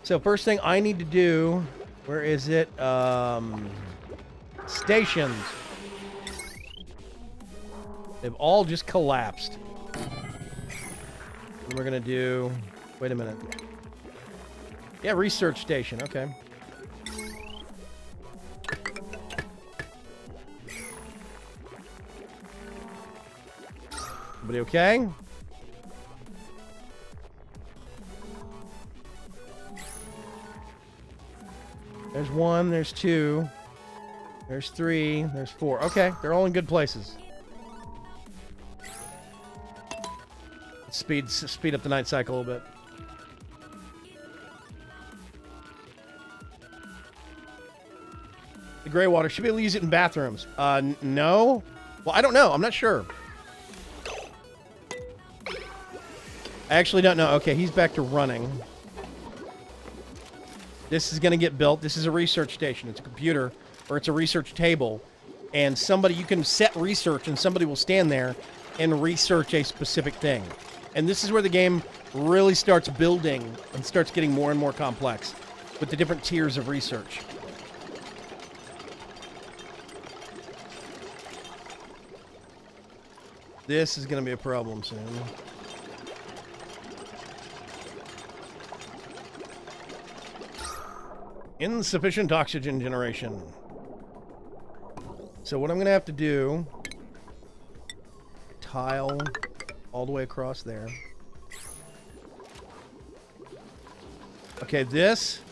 So first thing I need to do, where is it? Stations. They've all just collapsed. And we're gonna do, wait a minute. Yeah, research station, okay. Everybody okay? There's 1, there's 2, there's 3, there's 4. Okay, they're all in good places. Let's speed up the night cycle a little bit. The gray water, should be able to use it in bathrooms. No? Well, I don't know. I'm not sure. I actually don't know. Okay, he's back to running. This is going to get built. This is a research station. It's a computer, or it's a research table. And somebody, you can set research, and somebody will stand there and research a specific thing. And this is where the game really starts building and starts getting more and more complex with the different tiers of research. This is going to be a problem soon. Insufficient oxygen generation. So what I'm going to have to do, tile all the way across there. Okay, this,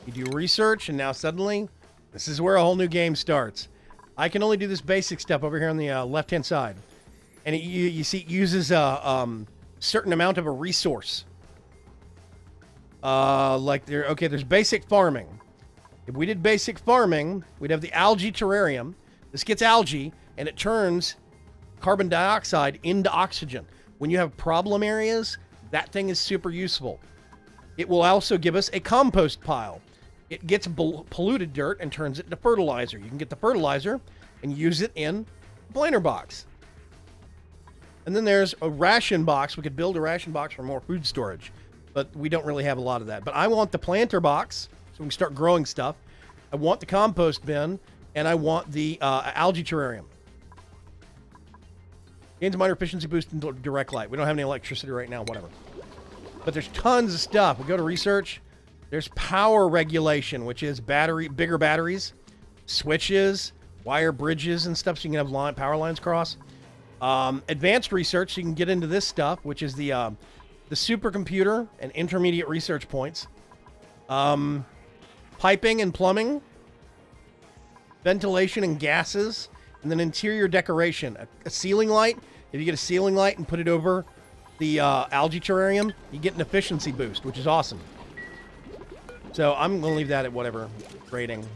you do research, and now suddenly, this is where a whole new game starts. I can only do this basic step over here on the left-hand side. And you see, it uses a certain amount of a resource. There's basic farming. If we did basic farming, we'd have the algae terrarium. This gets algae, and it turns carbon dioxide into oxygen. When you have problem areas, that thing is super useful. It will also give us a compost pile. It gets polluted dirt and turns it into fertilizer. You can get the fertilizer and use it in a planter box. And then there's a ration box. We could build a ration box for more food storage, but we don't really have a lot of that. But I want the planter box so we can start growing stuff. I want the compost bin, and I want the algae terrarium. Gains minor efficiency boost in direct light. We don't have any electricity right now, whatever. But there's tons of stuff. We go to research. There's power regulation, which is bigger batteries, switches, wire bridges and stuff, so you can have power lines cross. Advanced research, so you can get into this stuff, which is the supercomputer and intermediate research points. Piping and plumbing. Ventilation and gases. And then interior decoration. A ceiling light. If you get a ceiling light and put it over the algae terrarium, you get an efficiency boost, which is awesome. So I'm going to leave that at whatever rating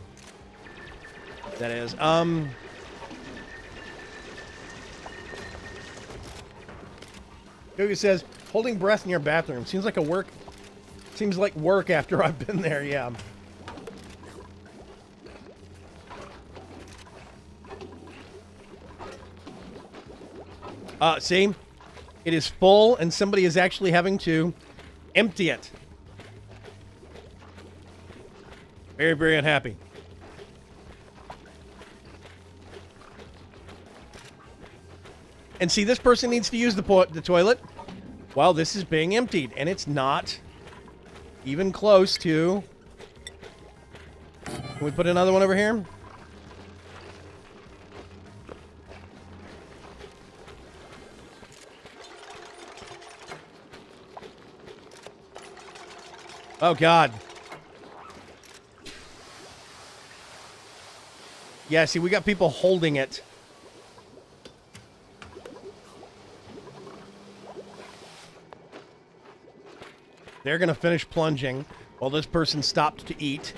that is. Yogi says, holding breath in your bathroom seems like work after I've been there, yeah. See? It is full, and somebody is actually having to empty it. Very, very unhappy. And see, this person needs to use the toilet while this is being emptied, and it's not even close to... Can we put another one over here? Oh, God. Yeah, see, we got people holding it. They're going to finish plunging while this person stopped to eat.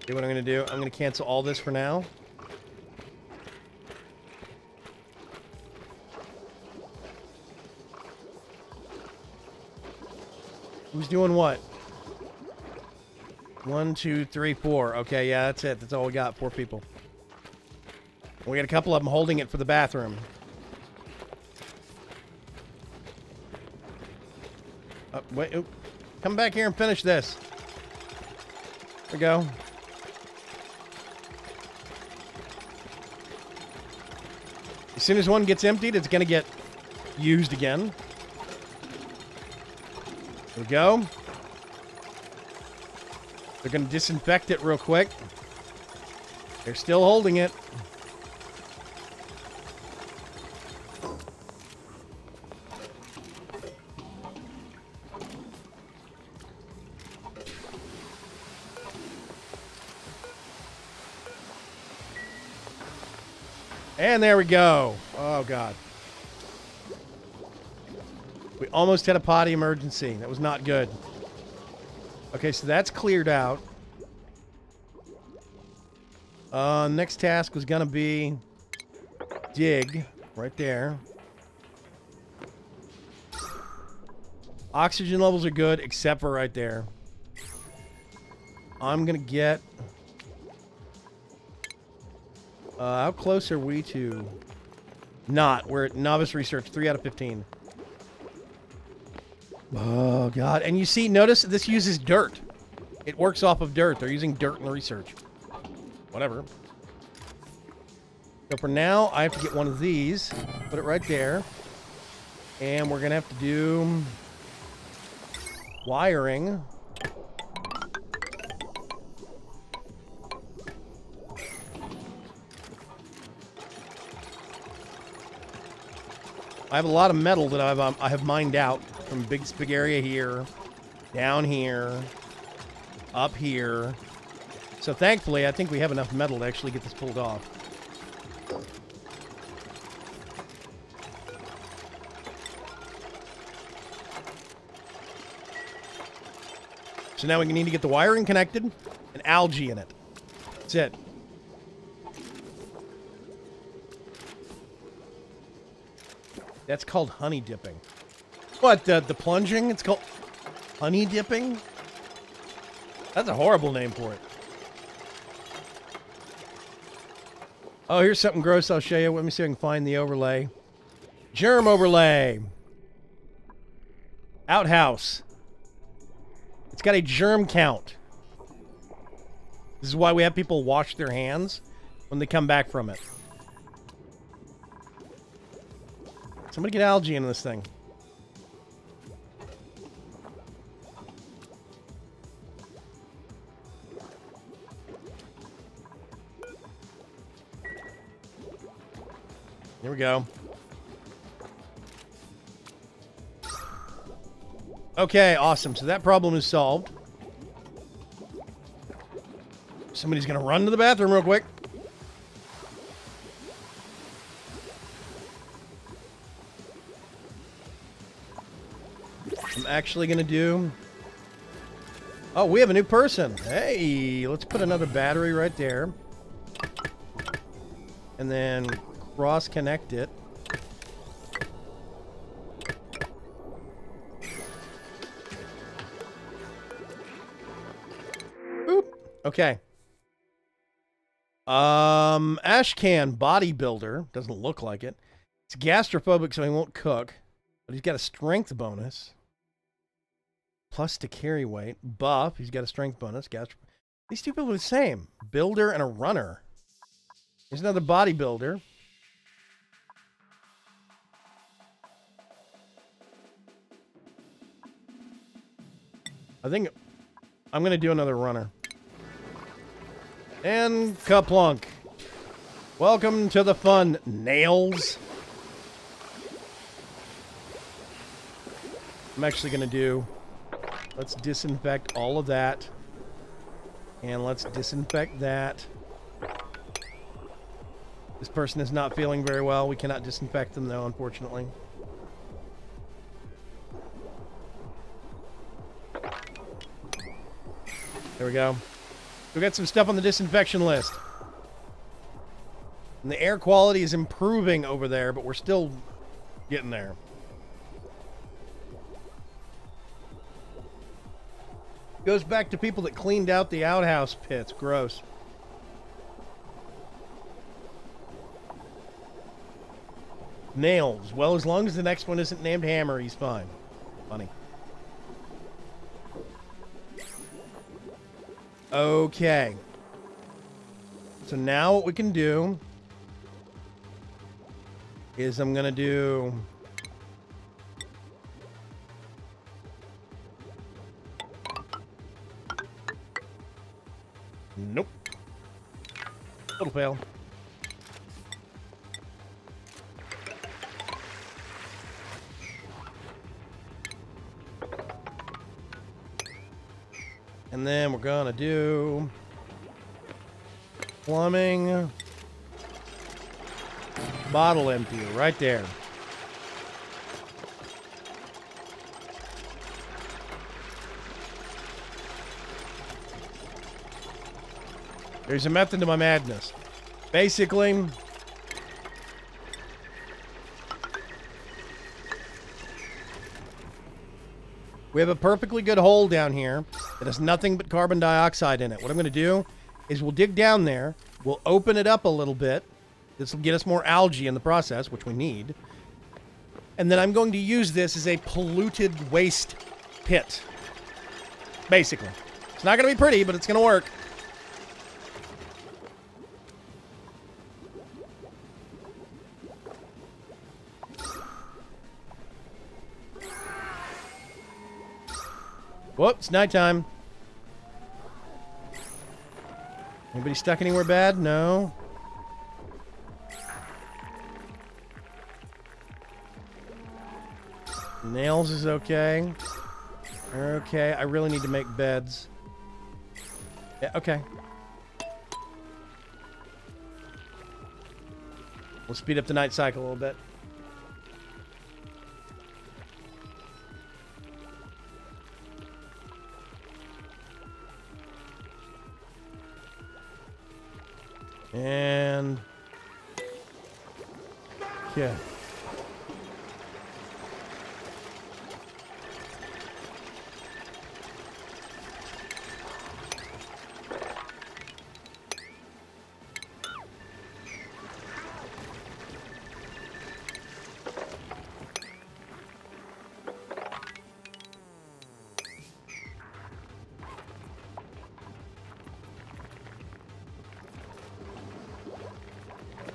See what I'm going to do? I'm going to cancel all this for now. Who's doing what? 1, 2, 3, 4. Okay, yeah, that's it. That's all we got. 4 people. We got a couple of them holding it for the bathroom. Wait. Oop. Come back here and finish this. There we go. As soon as one gets emptied, it's going to get used again. There we go. They're going to disinfect it real quick. They're still holding it. And there we go. Oh, God. We almost had a potty emergency. That was not good. Okay, so that's cleared out. Next task was going to be dig right there. Oxygen levels are good, except for right there. I'm going to get... how close are we to... Not. We're at novice research, 3 out of 15. Oh, God. And you see, notice this uses dirt. It works off of dirt. They're using dirt in the research. Whatever. So for now, I have to get one of these. Put it right there. And we're going to have to do... wiring. I have a lot of metal that I have mined out from big area here, down here, up here. So thankfully, I think we have enough metal to actually get this pulled off. So now we need to get the wiring connected and algae in it. That's it. That's called honey dipping. What, the plunging? It's called honey dipping? That's a horrible name for it. Oh, here's something gross I'll show you. Let me see if I can find the overlay. Germ overlay. Outhouse. It's got a germ count. This is why we have people wash their hands when they come back from it. Somebody get algae in this thing. Here we go. Okay, awesome. So that problem is solved. Somebody's going to run to the bathroom real quick. I'm actually going to do... Oh, we have a new person. Hey, let's put another battery right there. And then cross-connect it. Boop. Okay. Ashcan bodybuilder. Doesn't look like it. It's gastrophobic, so he won't cook. But he's got a strength bonus. Plus to carry weight. Buff. He's got a strength bonus. These two people are the same. Builder and a runner. Here's another bodybuilder. I think I'm going to do another runner. And kaplunk. Welcome to the fun, nails. I'm actually going to do... Let's disinfect all of that. And let's disinfect that. This person is not feeling very well. We cannot disinfect them, though, unfortunately. There we go. We got some stuff on the disinfection list. And the air quality is improving over there, but we're still getting there. Goes back to people that cleaned out the outhouse pits. Gross. Nails. Well, as long as the next one isn't named Hammer, he's fine. Funny. Okay. So now what we can do is I'm going to do... Nope. Little fail. And then we're gonna do plumbing bottle emptier right there. There's a method to my madness. Basically, we have a perfectly good hole down here that has nothing but carbon dioxide in it. What I'm going to do is we'll dig down there. We'll open it up a little bit. This will get us more algae in the process, which we need. And then I'm going to use this as a polluted waste pit. Basically. It's not going to be pretty, but it's going to work. Whoops, nighttime. Anybody stuck anywhere bad? No. Nails is okay. Okay, I really need to make beds. Yeah, okay. We'll speed up the night cycle a little bit. And yeah.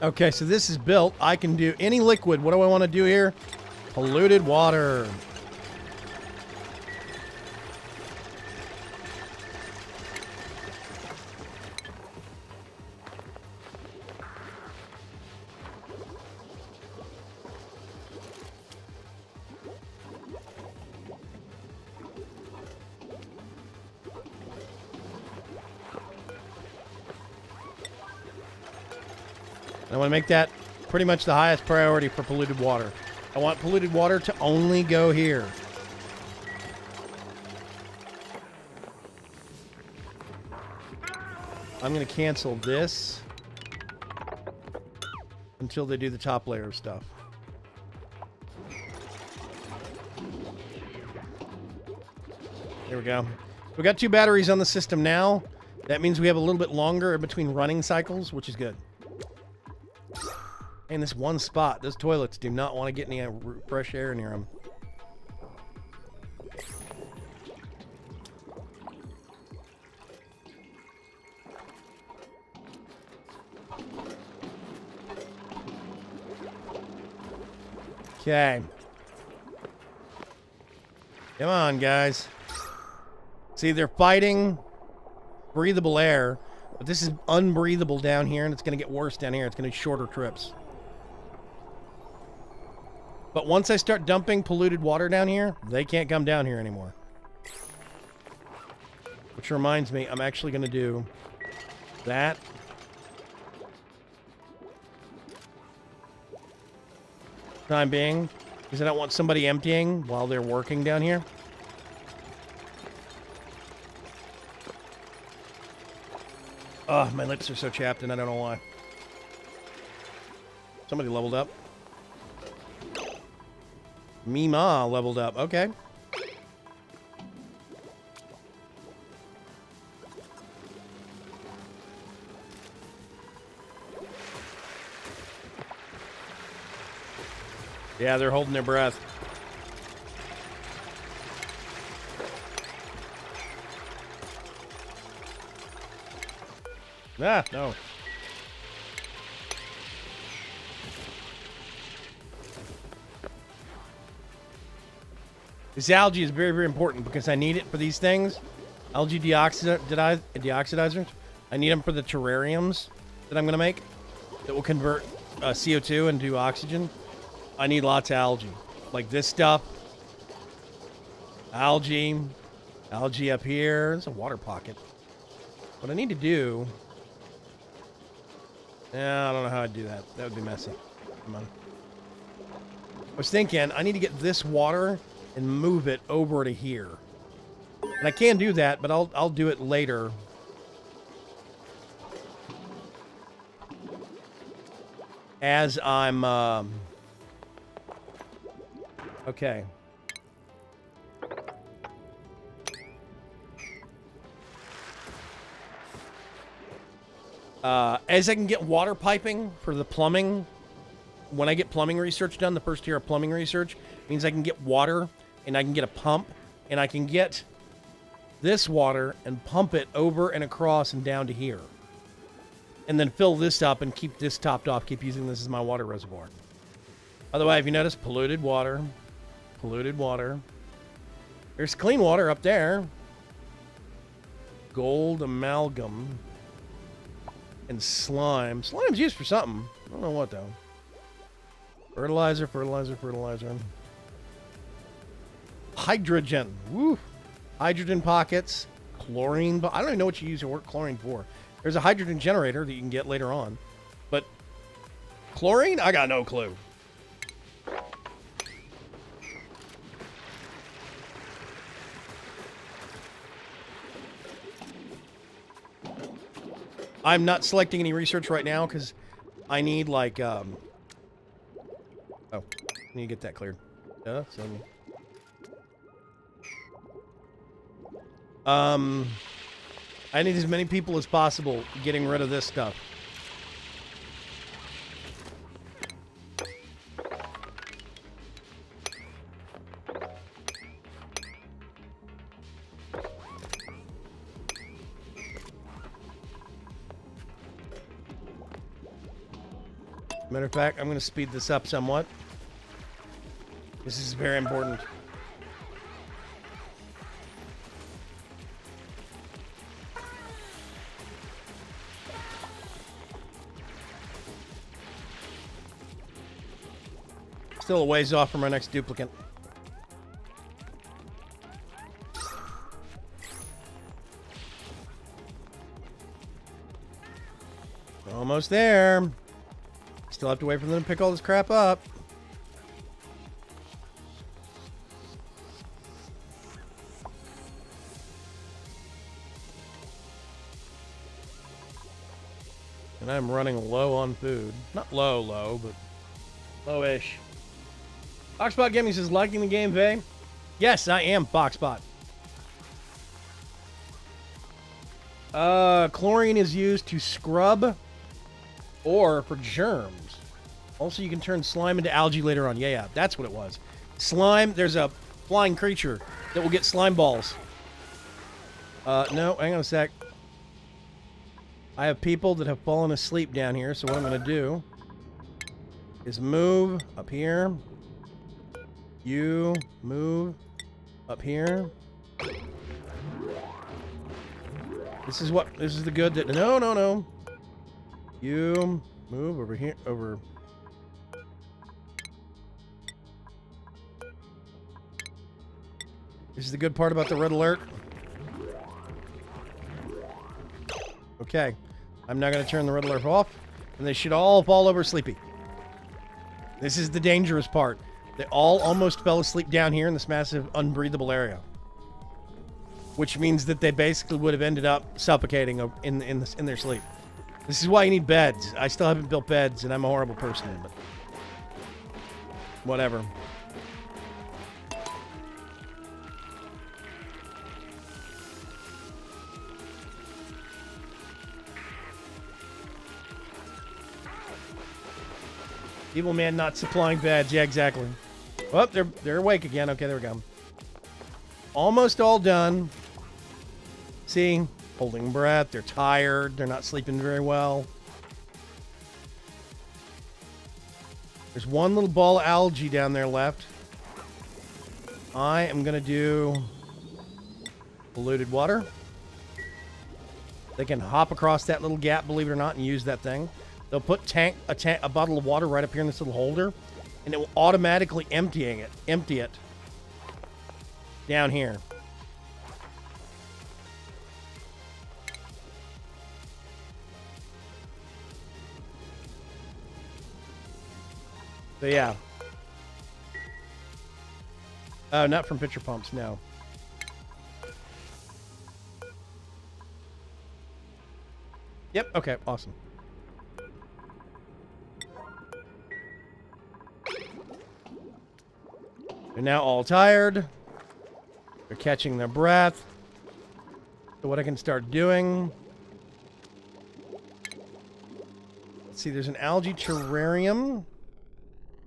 Okay, so this is built. I can do any liquid. What do I want to do here? Polluted water. I want to make that pretty much the highest priority for polluted water. I want polluted water to only go here. I'm going to cancel this until they do the top layer of stuff. There we go. We got 2 batteries on the system now. That means we have a little bit longer in between running cycles, which is good. In this one spot, those toilets do not want to get any fresh air near them. Okay. Come on, guys. See, they're fighting breathable air, but this is unbreathable down here, and it's going to get worse down here. It's going to be shorter trips. But once I start dumping polluted water down here, they can't come down here anymore. Which reminds me, I'm actually going to do that. Time being, because I don't want somebody emptying while they're working down here. Oh, my lips are so chapped and I don't know why. Somebody leveled up. Mima leveled up. Okay. Yeah, they're holding their breath. Ah, no. This algae is very, very important because I need it for these things. Algae deoxidizers. I need them for the terrariums that I'm going to make that will convert CO2 into oxygen. I need lots of algae. Like this stuff. Algae up here. There's a water pocket. What I need to do... Yeah, I don't know how I'd do that. That would be messy. Come on. I was thinking, I need to get this water and move it over to here. And I can do that, but I'll do it later. As I'm, okay. As I can get water piping for the plumbing, when I get plumbing research done, the first tier of plumbing research means I can get water and I can get a pump and I can get this water and pump it over and across and down to here. And then fill this up and keep this topped off, keep using this as my water reservoir. By the way, if you notice, polluted water. Polluted water. There's clean water up there. Gold amalgam. And slime. Slime's used for something. I don't know what, though. Fertilizer, fertilizer, fertilizer. Hydrogen. Woo. Hydrogen pockets. Chlorine. I don't even know what you use your chlorine for. There's a hydrogen generator that you can get later on. But chlorine? I got no clue. I'm not selecting any research right now because I need like oh, I need to get that cleared. I need as many people as possible getting rid of this stuff. Matter of fact, I'm going to speed this up somewhat. This is very important. Still a ways off from our next duplicate. Almost there. Still have to wait for them to pick all this crap up. And I'm running low on food. Not low, but low-ish. Boxbot Gaming says, liking the game, Vay? Yes, I am, Boxbot. Chlorine is used to scrub or for germs. Also, you can turn slime into algae later on. Yeah, that's what it was. Slime, there's a flying creature that will get slime balls. No, hang on a sec. I have people that have fallen asleep down here, so what I'm going to do is move up here. You move up here. This is the good that... No. You move over here, over... This is the good part about the red alert. Okay. I'm now going to turn the red alert off, and they should all fall over sleepy. This is the dangerous part. They all almost fell asleep down here in this massive, unbreathable area. Which means that they basically would have ended up suffocating in their sleep. This is why you need beds. I still haven't built beds, and I'm a horrible person, but... whatever. Evil man not supplying beds. Yeah, exactly. Oh, they're awake again. Okay, there we go. Almost all done. See? Holding breath. They're tired. They're not sleeping very well. There's one little ball of algae down there left. I am going to do polluted water. They can hop across that little gap, believe it or not, and use that thing. They'll put a bottle of water right up here in this little holder, and it will automatically empty it down here. So yeah. Oh, not from pitcher pumps, no. Yep, okay, awesome. They're now all tired. They're catching their breath. So what I can start doing... Let's see, there's an algae terrarium.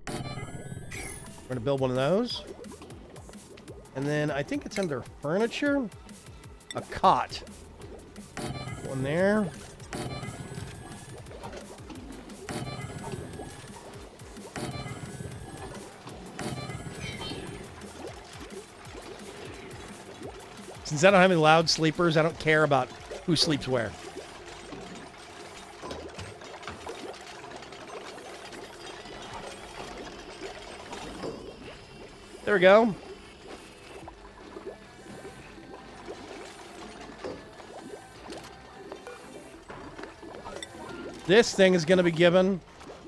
We're going to build one of those. And then I think it's under furniture. A cot. One there. Since I don't have any loud sleepers, I don't care about who sleeps where. There we go. This thing is going to be given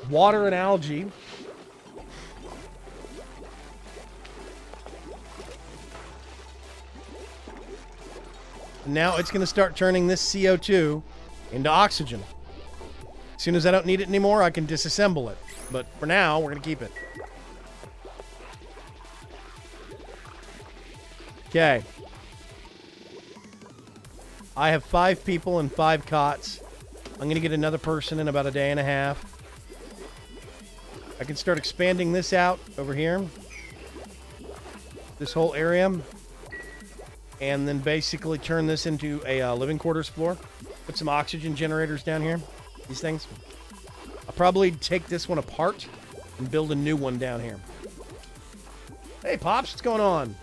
water and algae. And now it's going to start turning this CO2 into oxygen. As soon as I don't need it anymore, I can disassemble it. But for now, we're going to keep it. Okay. I have 5 people and 5 cots. I'm going to get another person in about a day and a half. I can start expanding this out over here. This whole area. And then basically turn this into a living quarters floor. Put some oxygen generators down here. These things. I'll probably take this one apart and build a new one down here. Hey, Pops, what's going on?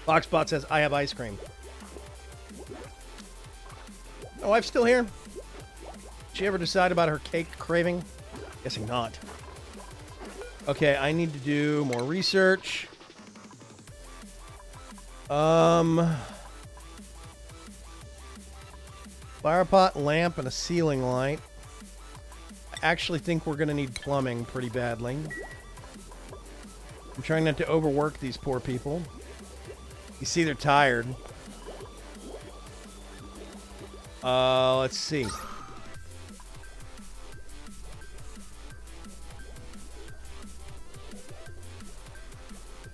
Foxbot says, I have ice cream. My wife's still here? Did she ever decide about her cake craving? Guessing not. Okay, I need to do more research. Fire pot, lamp, and a ceiling light. I actually think we're going to need plumbing pretty badly. I'm trying not to overwork these poor people. You see they're tired. Let's see.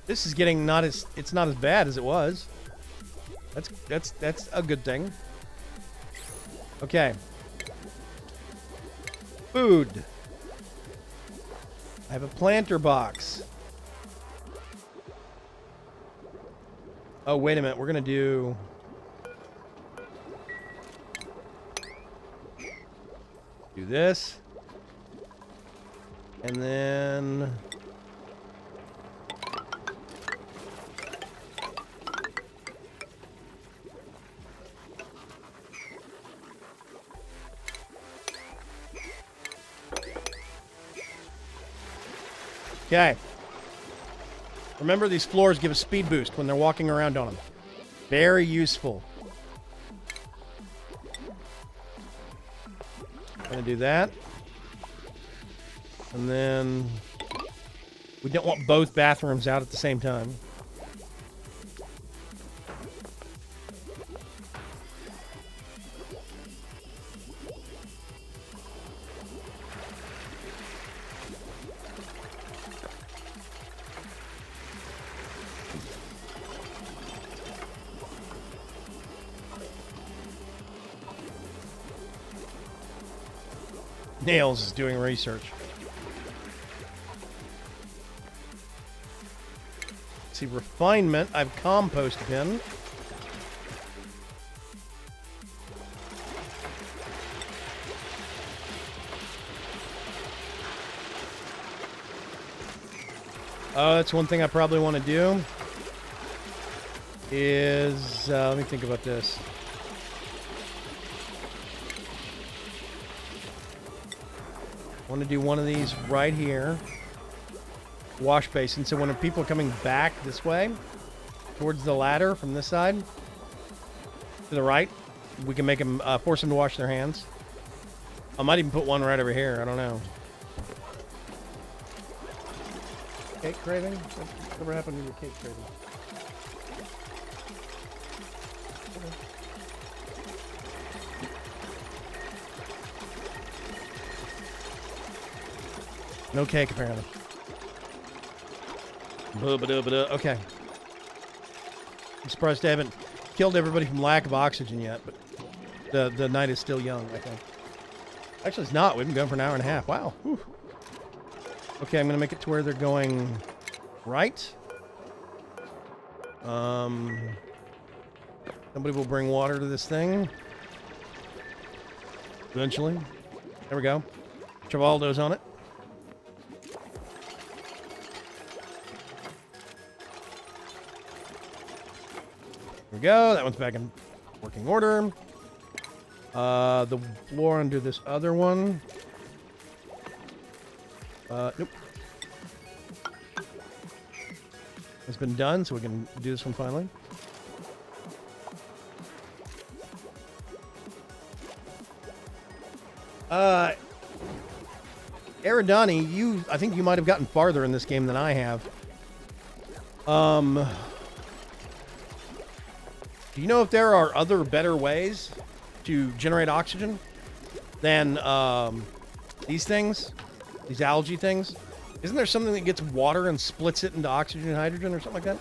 This is getting it's not as bad as it was. That's a good thing. Okay. Food. I have a planter box. Oh, wait a minute. We're going to do... Do this. And then... Okay. Remember, these floors give a speed boost when they're walking around on them. Very useful. Gonna do that. And then we don't want both bathrooms out at the same time. Nails is doing research. Let's see, refinement. I have compost bin. Oh, that's one thing I probably want to do. Is let me think about this. I want to do one of these right here. Wash basin. So when people are coming back this way, towards the ladder from this side, to the right, we can make them, force them to wash their hands. I might even put one right over here. I don't know. Cake craving? Whatever happened to your cake craving? No cake, apparently. Okay. I'm surprised I haven't killed everybody from lack of oxygen yet, but the night is still young, I think. Actually, it's not. We've been going for an hour and a half. Wow. Whew. Okay, I'm going to make it to where they're going right. Somebody will bring water to this thing. Eventually. There we go. Travaldo's on it. There we go. That one's back in working order. The floor under this other one. Nope. It's been done, so we can do this one finally. Aridani, I think you might have gotten farther in this game than I have. Do you know if there are other better ways to generate oxygen than these things? These algae things? Isn't there something that gets water and splits it into oxygen and hydrogen or something like that?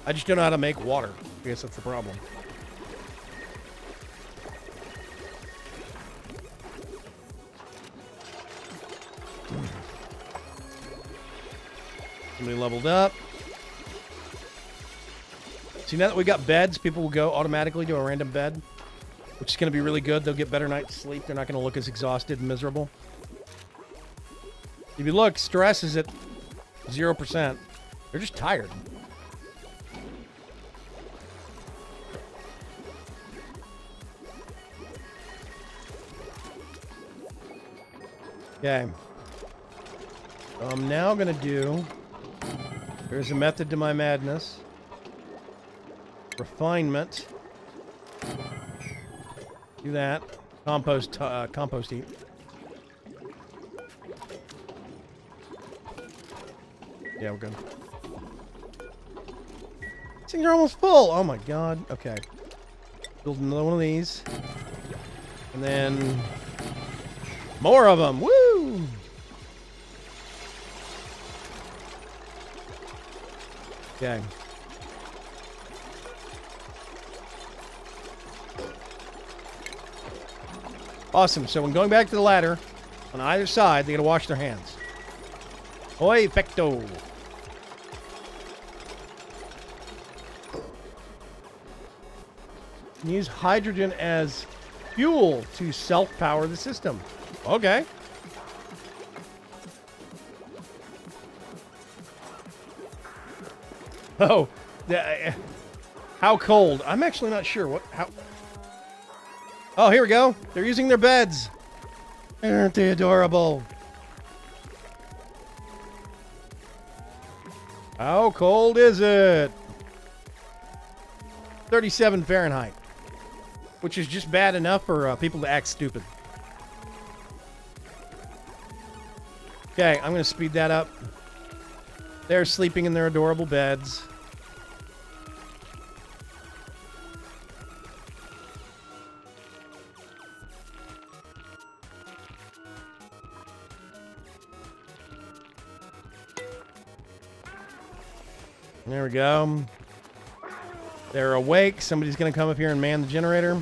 I just don't know how to make water. I guess that's the problem. Somebody leveled up. See, now that we got beds, people will go automatically to a random bed, which is going to be really good. They'll get better night's sleep. They're not going to look as exhausted and miserable. If you look, stress is at 0%. They're just tired. Okay. So I'm now going to do... There's a method to my madness. Refinement. Do that. Compost heap. Yeah, we're good. These things are almost full. Oh my god. Okay. Build another one of these. And then... more of them. Woo! Okay. Awesome. So when going back to the ladder, on either side, they gotta wash their hands. Oi, fecto. Use hydrogen as fuel to self-power the system. Okay. Oh, how cold? I'm actually not sure how. Oh, here we go. They're using their beds. Aren't they adorable? How cold is it? 37 Fahrenheit, which is just bad enough for people to act stupid. Okay, I'm going to speed that up. They're sleeping in their adorable beds. There we go. They're awake. Somebody's going to come up here and man the generator.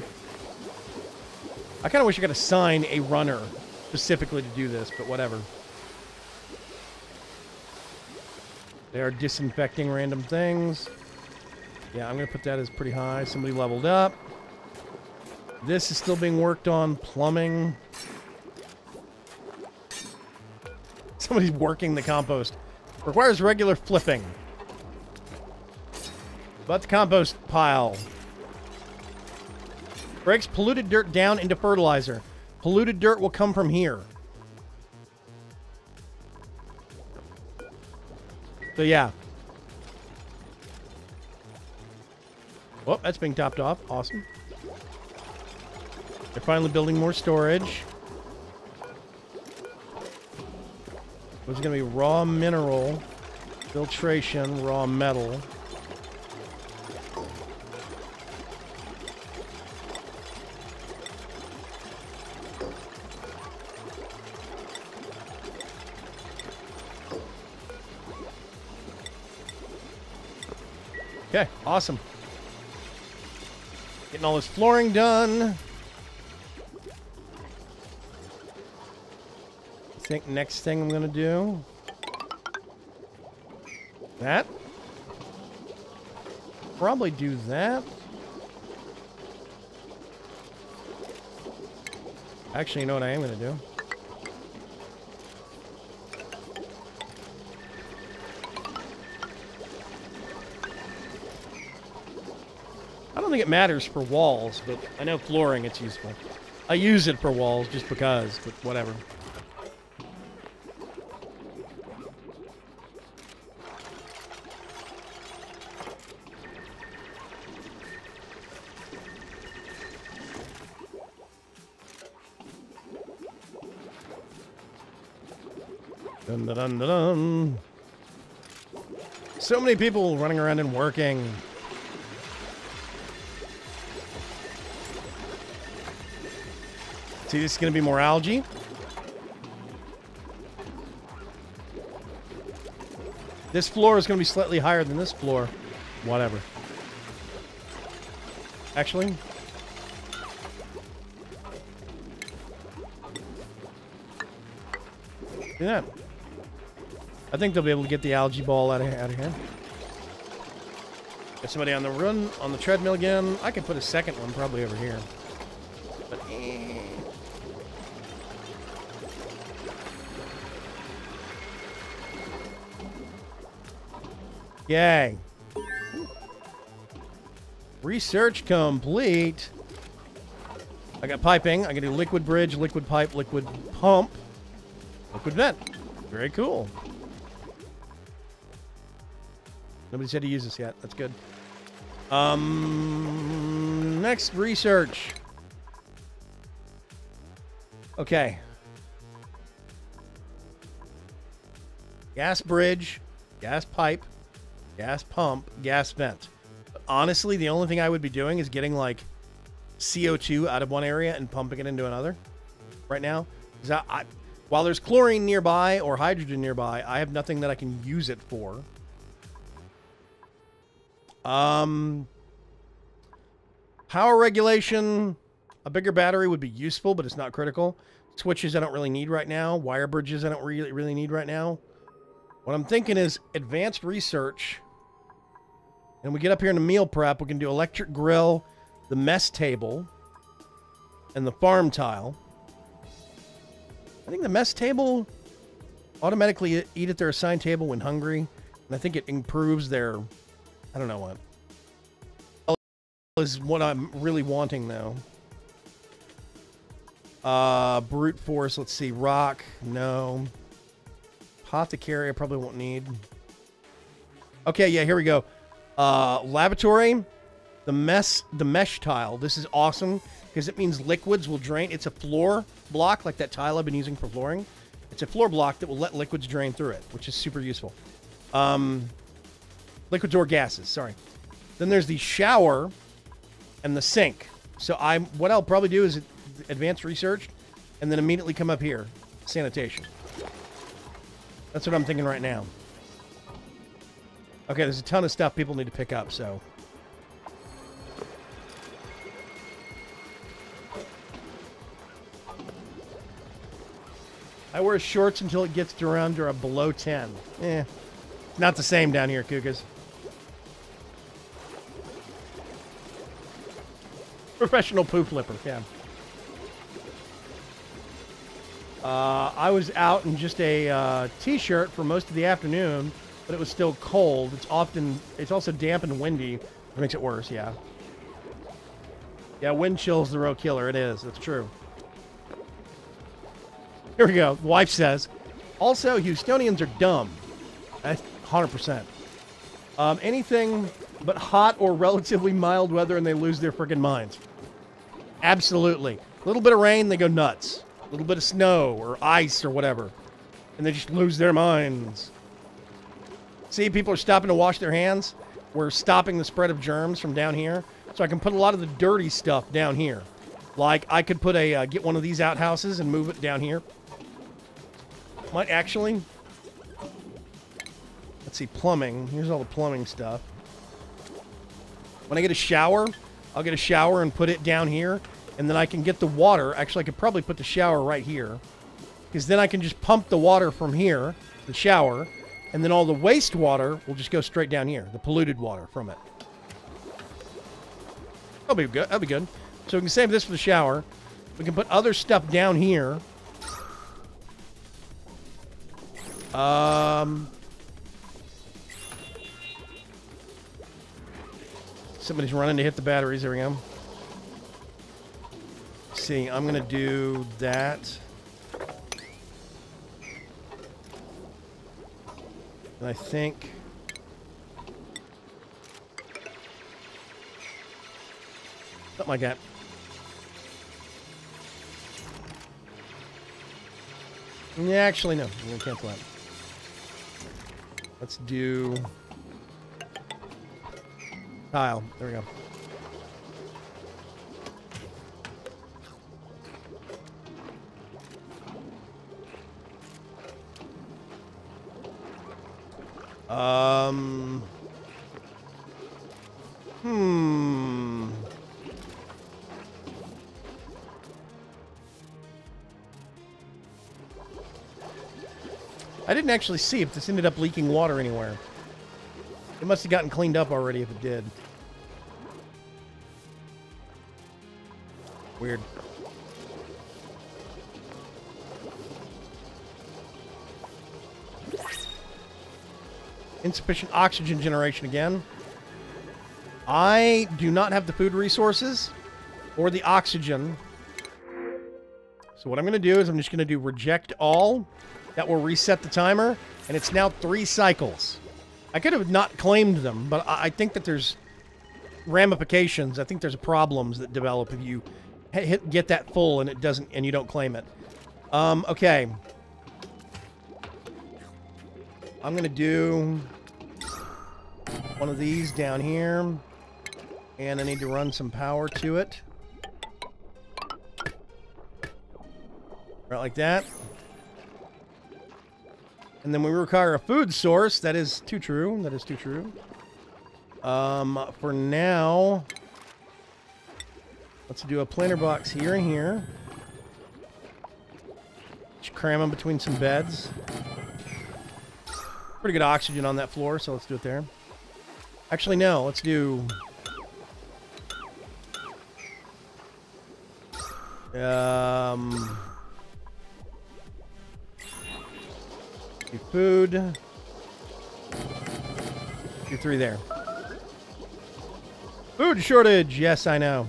I kind of wish I could assign a runner specifically to do this, but whatever. They are disinfecting random things. Yeah, I'm going to put that as pretty high. Somebody leveled up. This is still being worked on. Plumbing. Somebody's working the compost. Requires regular flipping. But the compost pile. Breaks polluted dirt down into fertilizer. Polluted dirt will come from here. So yeah. Oh, that's being topped off. Awesome. They're finally building more storage. There's going to be raw mineral, filtration, raw metal. Okay, awesome. Getting all this flooring done. I think next thing I'm going to do... that. Probably do that. Actually, you know what I am going to do? I don't think it matters for walls, but I know flooring it's useful. I use it for walls just because, but whatever. Dun, dun, dun, dun, dun. So many people running around and working. See, this is going to be more algae. This floor is going to be slightly higher than this floor. Whatever. Actually. See that? I think they'll be able to get the algae ball out of here. Got somebody on the run, on the treadmill again. I could put a second one probably over here. But, Yay. Research complete. I got piping. I can do liquid bridge, liquid pipe, liquid pump, liquid vent. Very cool. Nobody said to use this yet. That's good. Next research. Okay. Gas bridge, gas pipe, gas pump, gas vent. But honestly, the only thing I would be doing is getting like CO2 out of one area and pumping it into another right now. While there's chlorine nearby or hydrogen nearby, I have nothing that I can use it for. Power regulation. A bigger battery would be useful, but it's not critical. Switches I don't really need right now. Wire bridges I don't really need right now. What I'm thinking is advanced research. And we get up here into meal prep. We can do electric grill, the mess table, and the farm tile. I think the mess table automatically eat at their assigned table when hungry. And I think it improves their... I don't know what. Is what I'm really wanting, though. Brute force, let's see. Rock, no. Apothecary, I probably won't need. Okay, yeah, here we go. Laboratory, the mesh tile. This is awesome because it means liquids will drain. It's a floor block like that tile I've been using for flooring. It's a floor block that will let liquids drain through it, which is super useful. Liquids or gases, sorry. Then there's the shower and the sink. So what I'll probably do is advanced research and then immediately come up here. Sanitation. That's what I'm thinking right now. Okay, there's a ton of stuff people need to pick up, so. I wear shorts until it gets to around or below 10. Not the same down here, Kukas. Professional poo flipper, yeah. I was out in just a t-shirt for most of the afternoon, but it was still cold. It's also damp and windy, which makes it worse, yeah. Yeah, wind chill's the real killer. It is. It's true. Here we go. The wife says, also, Houstonians are dumb. That's 100%. Anything but hot or relatively mild weather and they lose their freaking minds. Absolutely. A little bit of rain, they go nuts. A little bit of snow or ice or whatever. And they just lose their minds. See, people are stopping to wash their hands. We're stopping the spread of germs from down here. So I can put a lot of the dirty stuff down here. Like, I could put get one of these outhouses and move it down here. Might actually. Let's see, plumbing. Here's all the plumbing stuff. When I get a shower, I'll get a shower and put it down here. And then I can get the water. Actually, I could probably put the shower right here. Because then I can just pump the water from here, the shower. And then all the wastewater will just go straight down here. The polluted water from it. That'll be good. That'll be good. So we can save this for the shower. We can put other stuff down here. Somebody's running to hit the batteries. There we go. See, I'm going to do that. And I think... something like that. Yeah, actually, no. I'm going to cancel that. Let's do... tile. There we go. I didn't actually see if this ended up leaking water anywhere. It must have gotten cleaned up already if it did. Weird. Insufficient oxygen generation again. I do not have the food resources or the oxygen. So what I'm going to do is I'm just going to do reject all. That will reset the timer. And it's now 3 cycles. I could have not claimed them, but I think that there's ramifications. I think there's problems that develop if you get that full and it doesn't, and you don't claim it. Okay. I'm going to do one of these down here. And I need to run some power to it. Right like that. And then we require a food source. That is too true. That is too true. For now, let's do a planter box here and here. Just cram them between some beds. Pretty good oxygen on that floor, so let's do it there. Actually, no. Let's do... do food. Do 3 there. Food shortage. Yes, I know.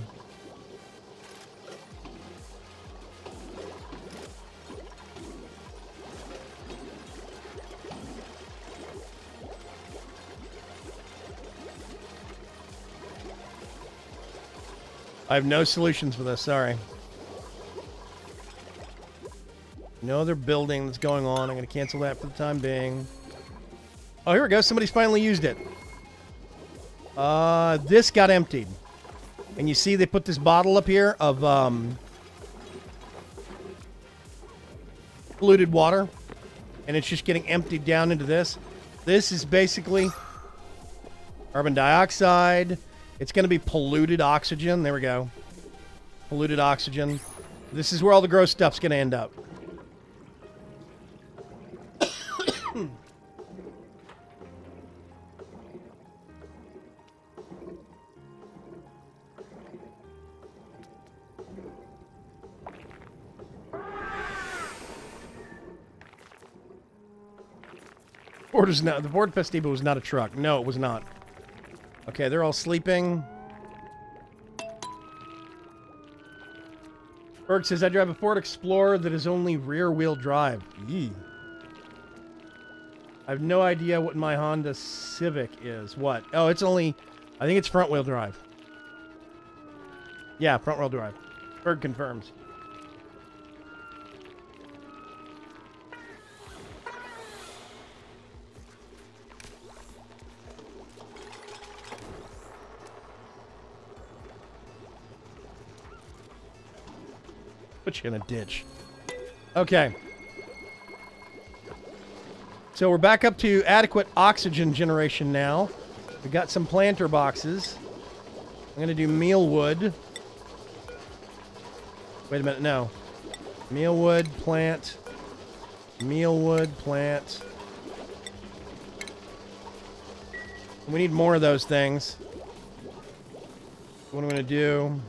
I have no solutions for this. Sorry. No other building that's going on. I'm going to cancel that for the time being. Oh, here we go. Somebody's finally used it. This got emptied. And you see they put this bottle up here of polluted water. And it's just getting emptied down into this. This is basically carbon dioxide. It's going to be polluted oxygen. There we go. Polluted oxygen. This is where all the gross stuff's going to end up. The Ford Festiva was not a truck. No, it was not. Okay, they're all sleeping. Berg says, I drive a Ford Explorer that is only rear-wheel drive. Yee. I have no idea what my Honda Civic is. What? Oh, it's only... I think it's front-wheel drive. Yeah, front-wheel drive. Berg confirms. Put you in a ditch. Okay. So we're back up to adequate oxygen generation now. We got some planter boxes. I'm going to do mealwood. Wait a minute, no. Mealwood, plant. Mealwood, plant. We need more of those things. What I'm going to do...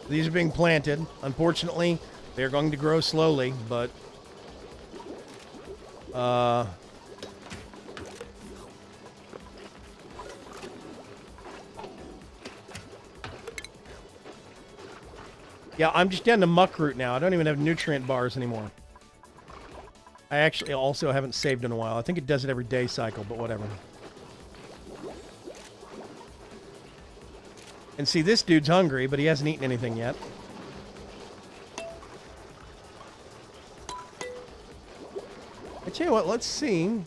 These are being planted. Unfortunately, they're going to grow slowly, but... Yeah, I'm just down to muck root now. I don't even have nutrient bars anymore. I actually also haven't saved in a while. I think it does it every day cycle, but whatever. And see, this dude's hungry, but he hasn't eaten anything yet. I tell you what, let's see.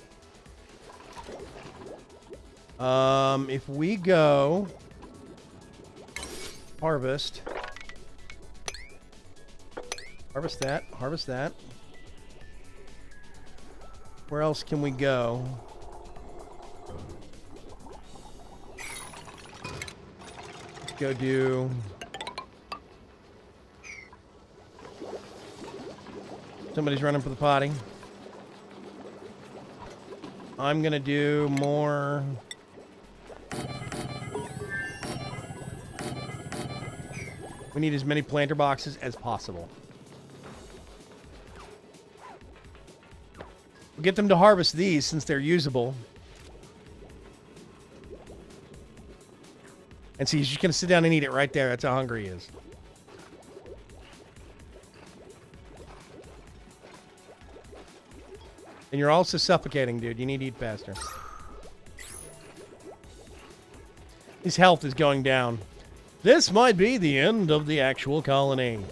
If we go harvest that, harvest that. Where else can we go? Go do somebody's running for the potty. I'm gonna do more we need as many planter boxes as possible. We'll get them to harvest these since they're usable. And see, he's just going to sit down and eat it right there. That's how hungry he is. And you're also suffocating, dude. You need to eat faster. His health is going down. This might be the end of the actual colony.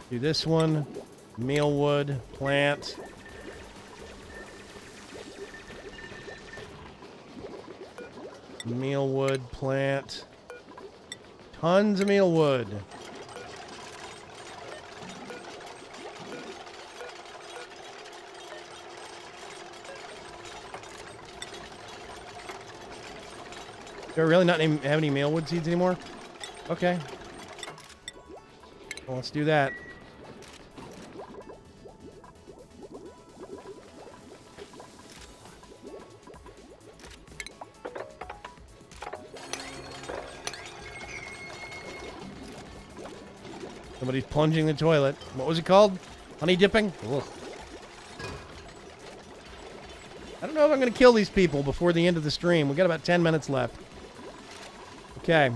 Do this one. Mealwood. Plant. Mealwood plant. Tons of mealwood. Do I really not have any mealwood seeds anymore? Okay. Well, let's do that. Somebody's plunging the toilet. What was it called? Honey dipping? Ugh. I don't know if I'm going to kill these people before the end of the stream. We got about 10 minutes left. Okay.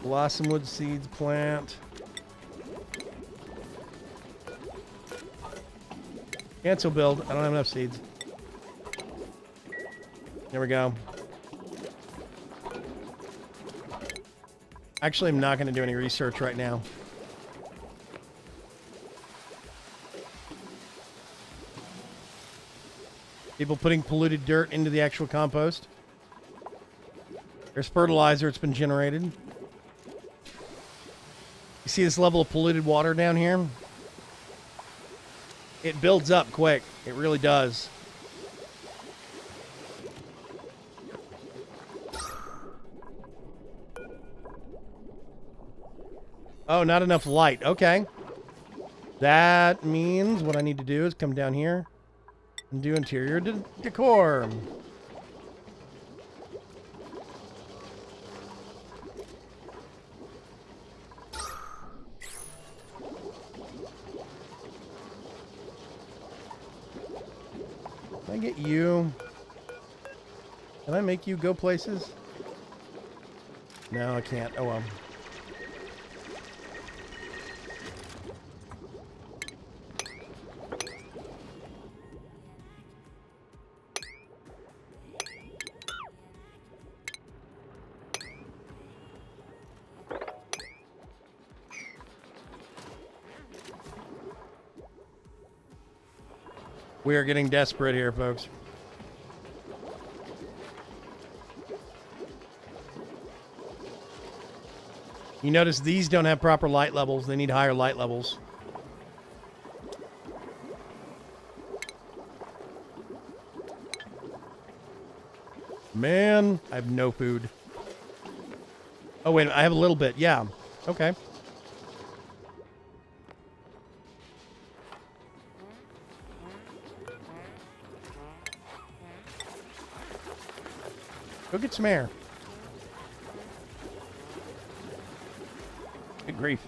Blossomwood seeds plant. Cancel build. I don't have enough seeds. There we go. Actually, I'm not going to do any research right now. People putting polluted dirt into the actual compost. There's fertilizer. It's been generated. You see this level of polluted water down here? It builds up quick. It really does. Oh, not enough light. Okay. That means what I need to do is come down here and do interior decor. Can I get you? Can I make you go places? No, I can't. Oh well. We are getting desperate here, folks. You notice these don't have proper light levels. They need higher light levels. Man, I have no food. Oh, wait, I have a little bit. Yeah. Okay. Go get some air. Good grief.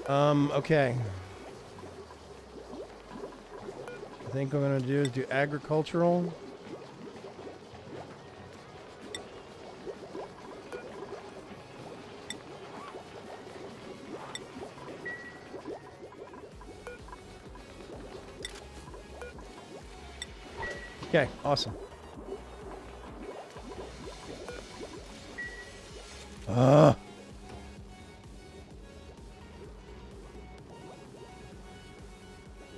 Okay. I think what I'm going to do is do agricultural. Okay, awesome.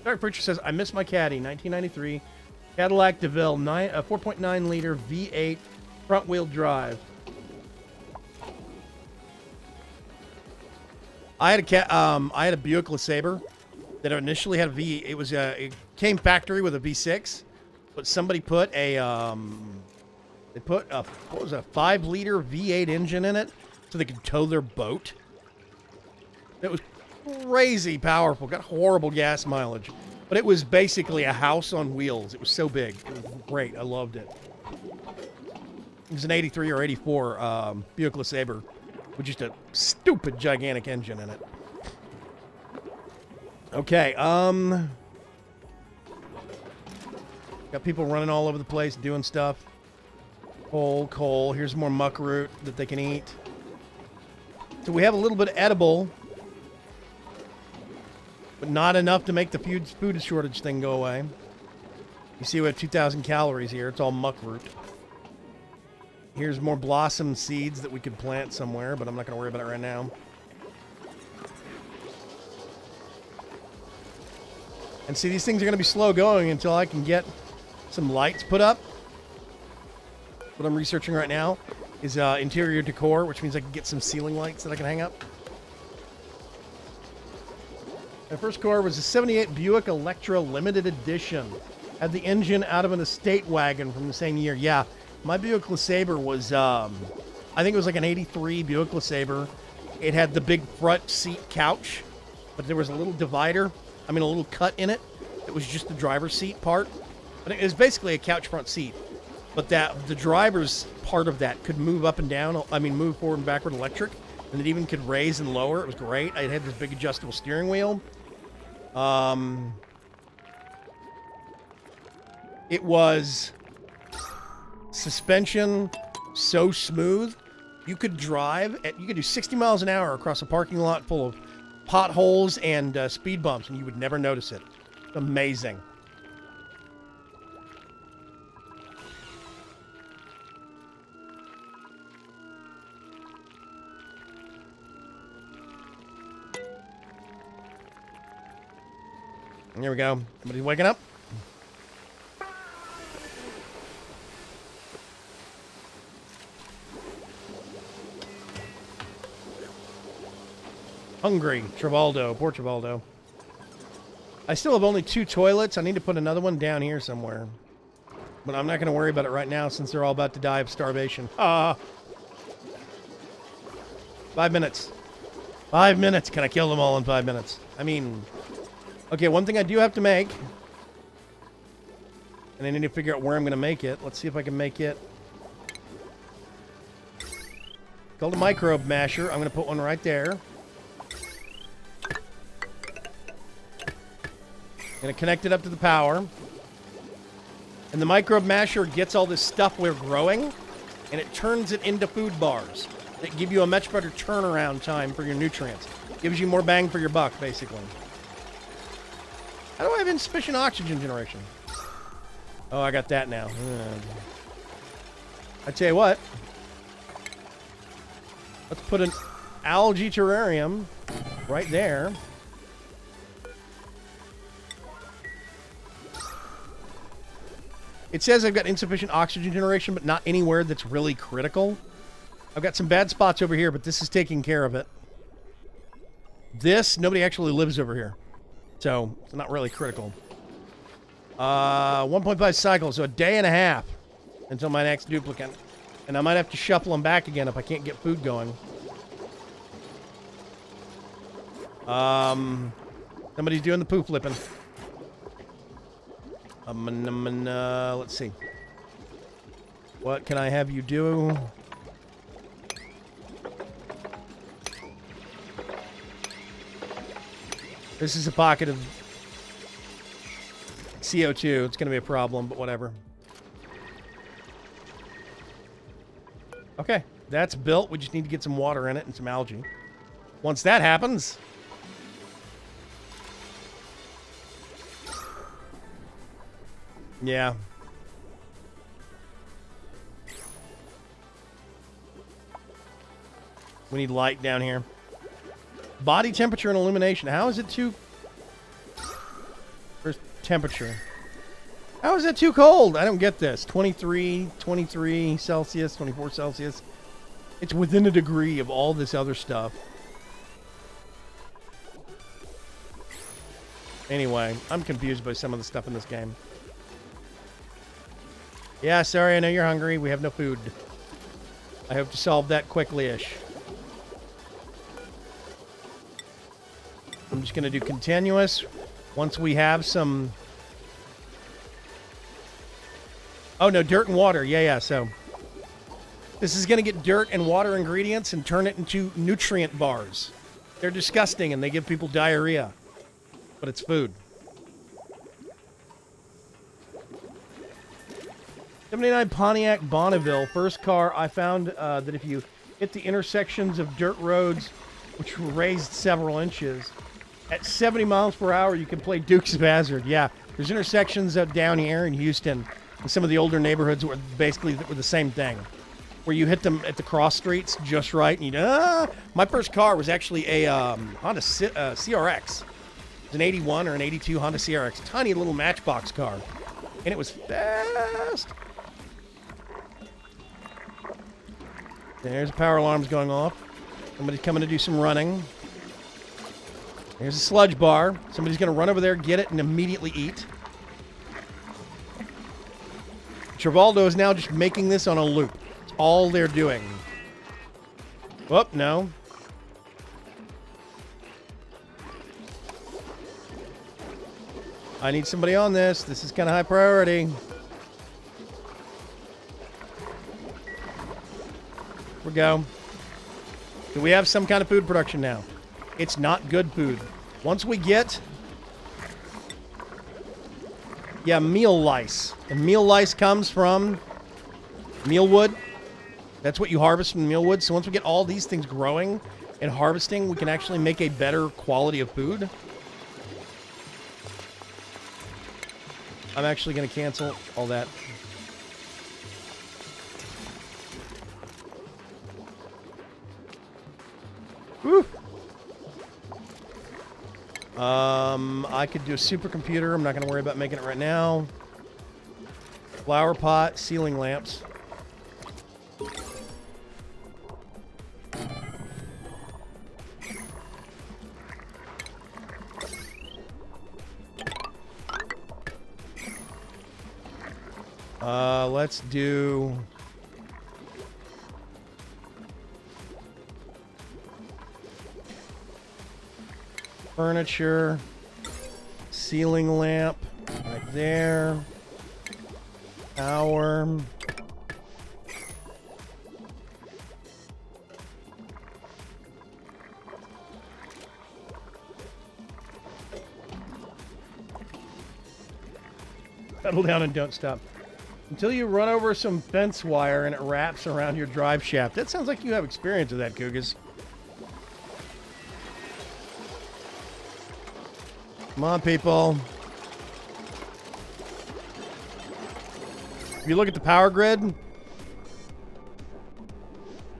Dark Preacher says, I miss my caddy, 1993 Cadillac DeVille, 4.9 liter V8 front wheel drive. I had a Buick LeSabre that initially had a V. It was it came factory with a V6, but somebody put a they put a what was a 5-liter V8 engine in it so they could tow their boat. It was crazy powerful, got horrible gas mileage, but it was basically a house on wheels. It was so big, it was great. I loved it. It was an 83 or 84 Buick LeSabre with just a stupid gigantic engine in it. Okay, got people running all over the place doing stuff. Coal. Here's more muck root that they can eat. So we have a little bit of edible, but not enough to make the food shortage thing go away. You see we have 2,000 calories here. It's all muck root. Here's more blossom seeds that we could plant somewhere, but I'm not going to worry about it right now. And see, these things are going to be slow going until I can get some lights put up. What I'm researching right now is interior decor, which means I can get some ceiling lights that I can hang up. My first car was a 78 Buick Electra Limited Edition. Had the engine out of an estate wagon from the same year. Yeah, my Buick LeSabre was, I think it was like an 83 Buick LeSabre. It had the big front seat couch, but there was a little divider, a little cut in it. It was just the driver's seat part. But it was basically a couch front seat. But the driver's part of that could move up and down, move forward and backward electric. And it even could raise and lower. It was great. It had this big adjustable steering wheel. It was suspension so smooth. You could you could do 60 miles an hour across a parking lot full of potholes and speed bumps, and you would never notice it. It's amazing. Here we go. Somebody's waking up. Hungry. Travaldo. Poor Travaldo. I still have only 2 toilets. I need to put another one down here somewhere. But I'm not going to worry about it right now since they're all about to die of starvation. 5 minutes. 5 minutes. Can I kill them all in 5 minutes? Okay, one thing I do have to make, and I need to figure out where I'm going to make it. Let's see if I can make it. Called a microbe masher. I'm going to put one right there. Gonna connect it up to the power. And the microbe masher gets all this stuff we're growing, and it turns it into food bars that give you a much better turnaround time for your nutrients. Gives you more bang for your buck, basically. How do I have insufficient oxygen generation? Oh, I got that now. I tell you what. Let's put an algae terrarium right there. It says I've got insufficient oxygen generation, but not anywhere that's really critical. I've got some bad spots over here, but this is taking care of it. This, nobody actually lives over here. So, it's not really critical. 1.5 cycles, so a day and a half until my next duplicate. And I might have to shuffle them back again if I can't get food going. Somebody's doing the poo flipping. Let's see. What can I have you do? This is a pocket of CO2. It's going to be a problem, but whatever. Okay, that's built. We just need to get some water in it and some algae. Once that happens... Yeah. We need light down here. Body temperature and illumination. How is it too... First, temperature. How is it too cold? I don't get this. 23 Celsius, 24 Celsius. It's within a degree of all this other stuff. Anyway, I'm confused by some of the stuff in this game. Yeah, sorry, I know you're hungry. We have no food. I hope to solve that quickly-ish. I'm just going to do continuous. Once we have some... Oh, no, dirt and water. Yeah, so... This is going to get dirt and water ingredients and turn it into nutrient bars. They're disgusting and they give people diarrhea. But it's food. 79 Pontiac Bonneville. First car, I found that if you hit the intersections of dirt roads, which were raised several inches, at 70 miles per hour, you can play Dukes of Hazzard. Yeah, there's intersections down here in Houston, and some of the older neighborhoods were basically the same thing, where you hit them at the cross streets just right, and you My first car was actually a Honda CRX. It was an 81 or an 82 Honda CRX, tiny little matchbox car, and it was fast. There's power alarms going off. Somebody's coming to do some running. There's a sludge bar. Somebody's going to run over there, get it, and immediately eat. Travaldo is now just making this on a loop. That's all they're doing. Whoop, no. I need somebody on this. This is kind of high priority. We go. Do we have some kind of food production now? It's not good food. Once we get... Yeah, meal lice. And meal lice comes from mealwood. That's what you harvest from the mealwood. So once we get all these things growing and harvesting, we can actually make a better quality of food. I'm actually going to cancel all that. Whew. I could do a supercomputer. I'm not going to worry about making it right now. Flower pot, ceiling lamps. Let's do... furniture, ceiling lamp, right there, power. Pedal down and don't stop. Until you run over some fence wire and it wraps around your drive shaft. That sounds like you have experience with that, Cougas. Come on, people. If you look at the power grid,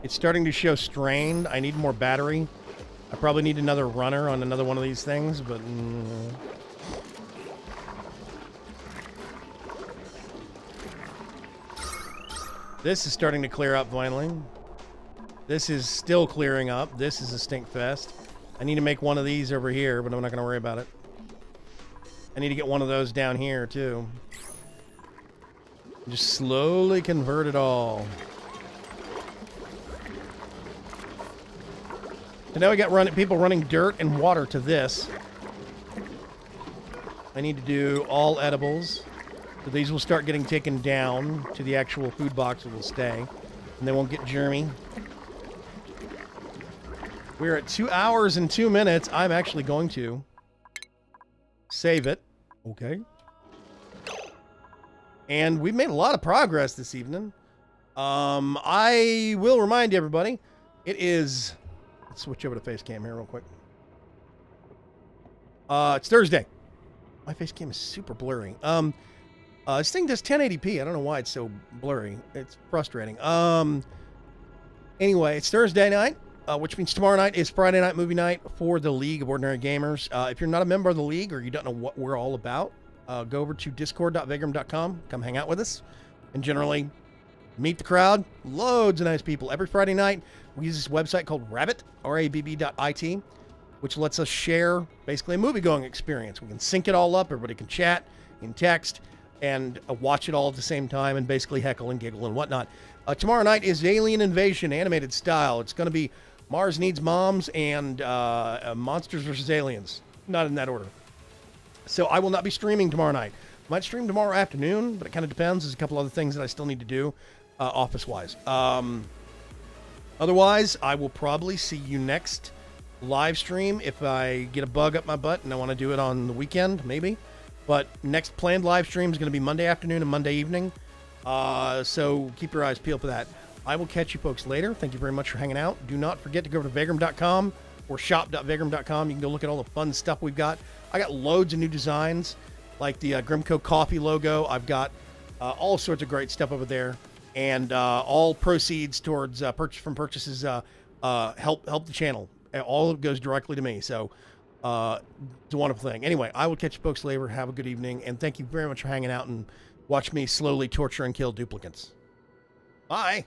it's starting to show strained. I need more battery. I probably need another runner on another one of these things, but... This is starting to clear up finally. This is still clearing up. This is a stink fest. I need to make one of these over here, but I'm not going to worry about it. I need to get one of those down here, too. Just slowly convert it all. So now we got people running dirt and water to this. I need to do all edibles. So these will start getting taken down to the actual food box that will stay. And they won't get germy. We're at 2 hours and 2 minutes. I'm actually going to save it. Okay. And we've made a lot of progress this evening. I will remind everybody, it is... Let's switch over to face cam here real quick. It's Thursday. My face cam is super blurry. This thing does 1080p. I don't know why it's so blurry. It's frustrating. Anyway, it's Thursday night, which means tomorrow night is Friday night movie night for the League of Ordinary Gamers. If you're not a member of the League or you don't know what we're all about, go over to discord.vaygrim.com. Come hang out with us. And generally, meet the crowd. Loads of nice people. Every Friday night, we use this website called Rabbit, R-A-B-B.it, which lets us share basically a movie-going experience. We can sync it all up. Everybody can chat, in text, and watch it all at the same time and basically heckle and giggle and whatnot. Tomorrow night is Alien Invasion, animated style. It's going to be Mars Needs Moms and Monsters vs. Aliens. Not in that order. So I will not be streaming tomorrow night. Might stream tomorrow afternoon, but it kind of depends. There's a couple other things that I still need to do office-wise. Otherwise, I will probably see you next live stream if I get a bug up my butt and I want to do it on the weekend, maybe. But next planned live stream is going to be Monday afternoon and Monday evening. So keep your eyes peeled for that. I will catch you folks later. Thank you very much for hanging out. Do not forget to go to vaygrim.com or shop.vaygrim.com. You can go look at all the fun stuff we've got. I got loads of new designs, like the Grimco Coffee logo. I've got all sorts of great stuff over there. And all proceeds towards purchases help the channel. All of it goes directly to me. So it's a wonderful thing. Anyway, I will catch you folks later. Have a good evening. And thank you very much for hanging out and watch me slowly torture and kill duplicates. Bye.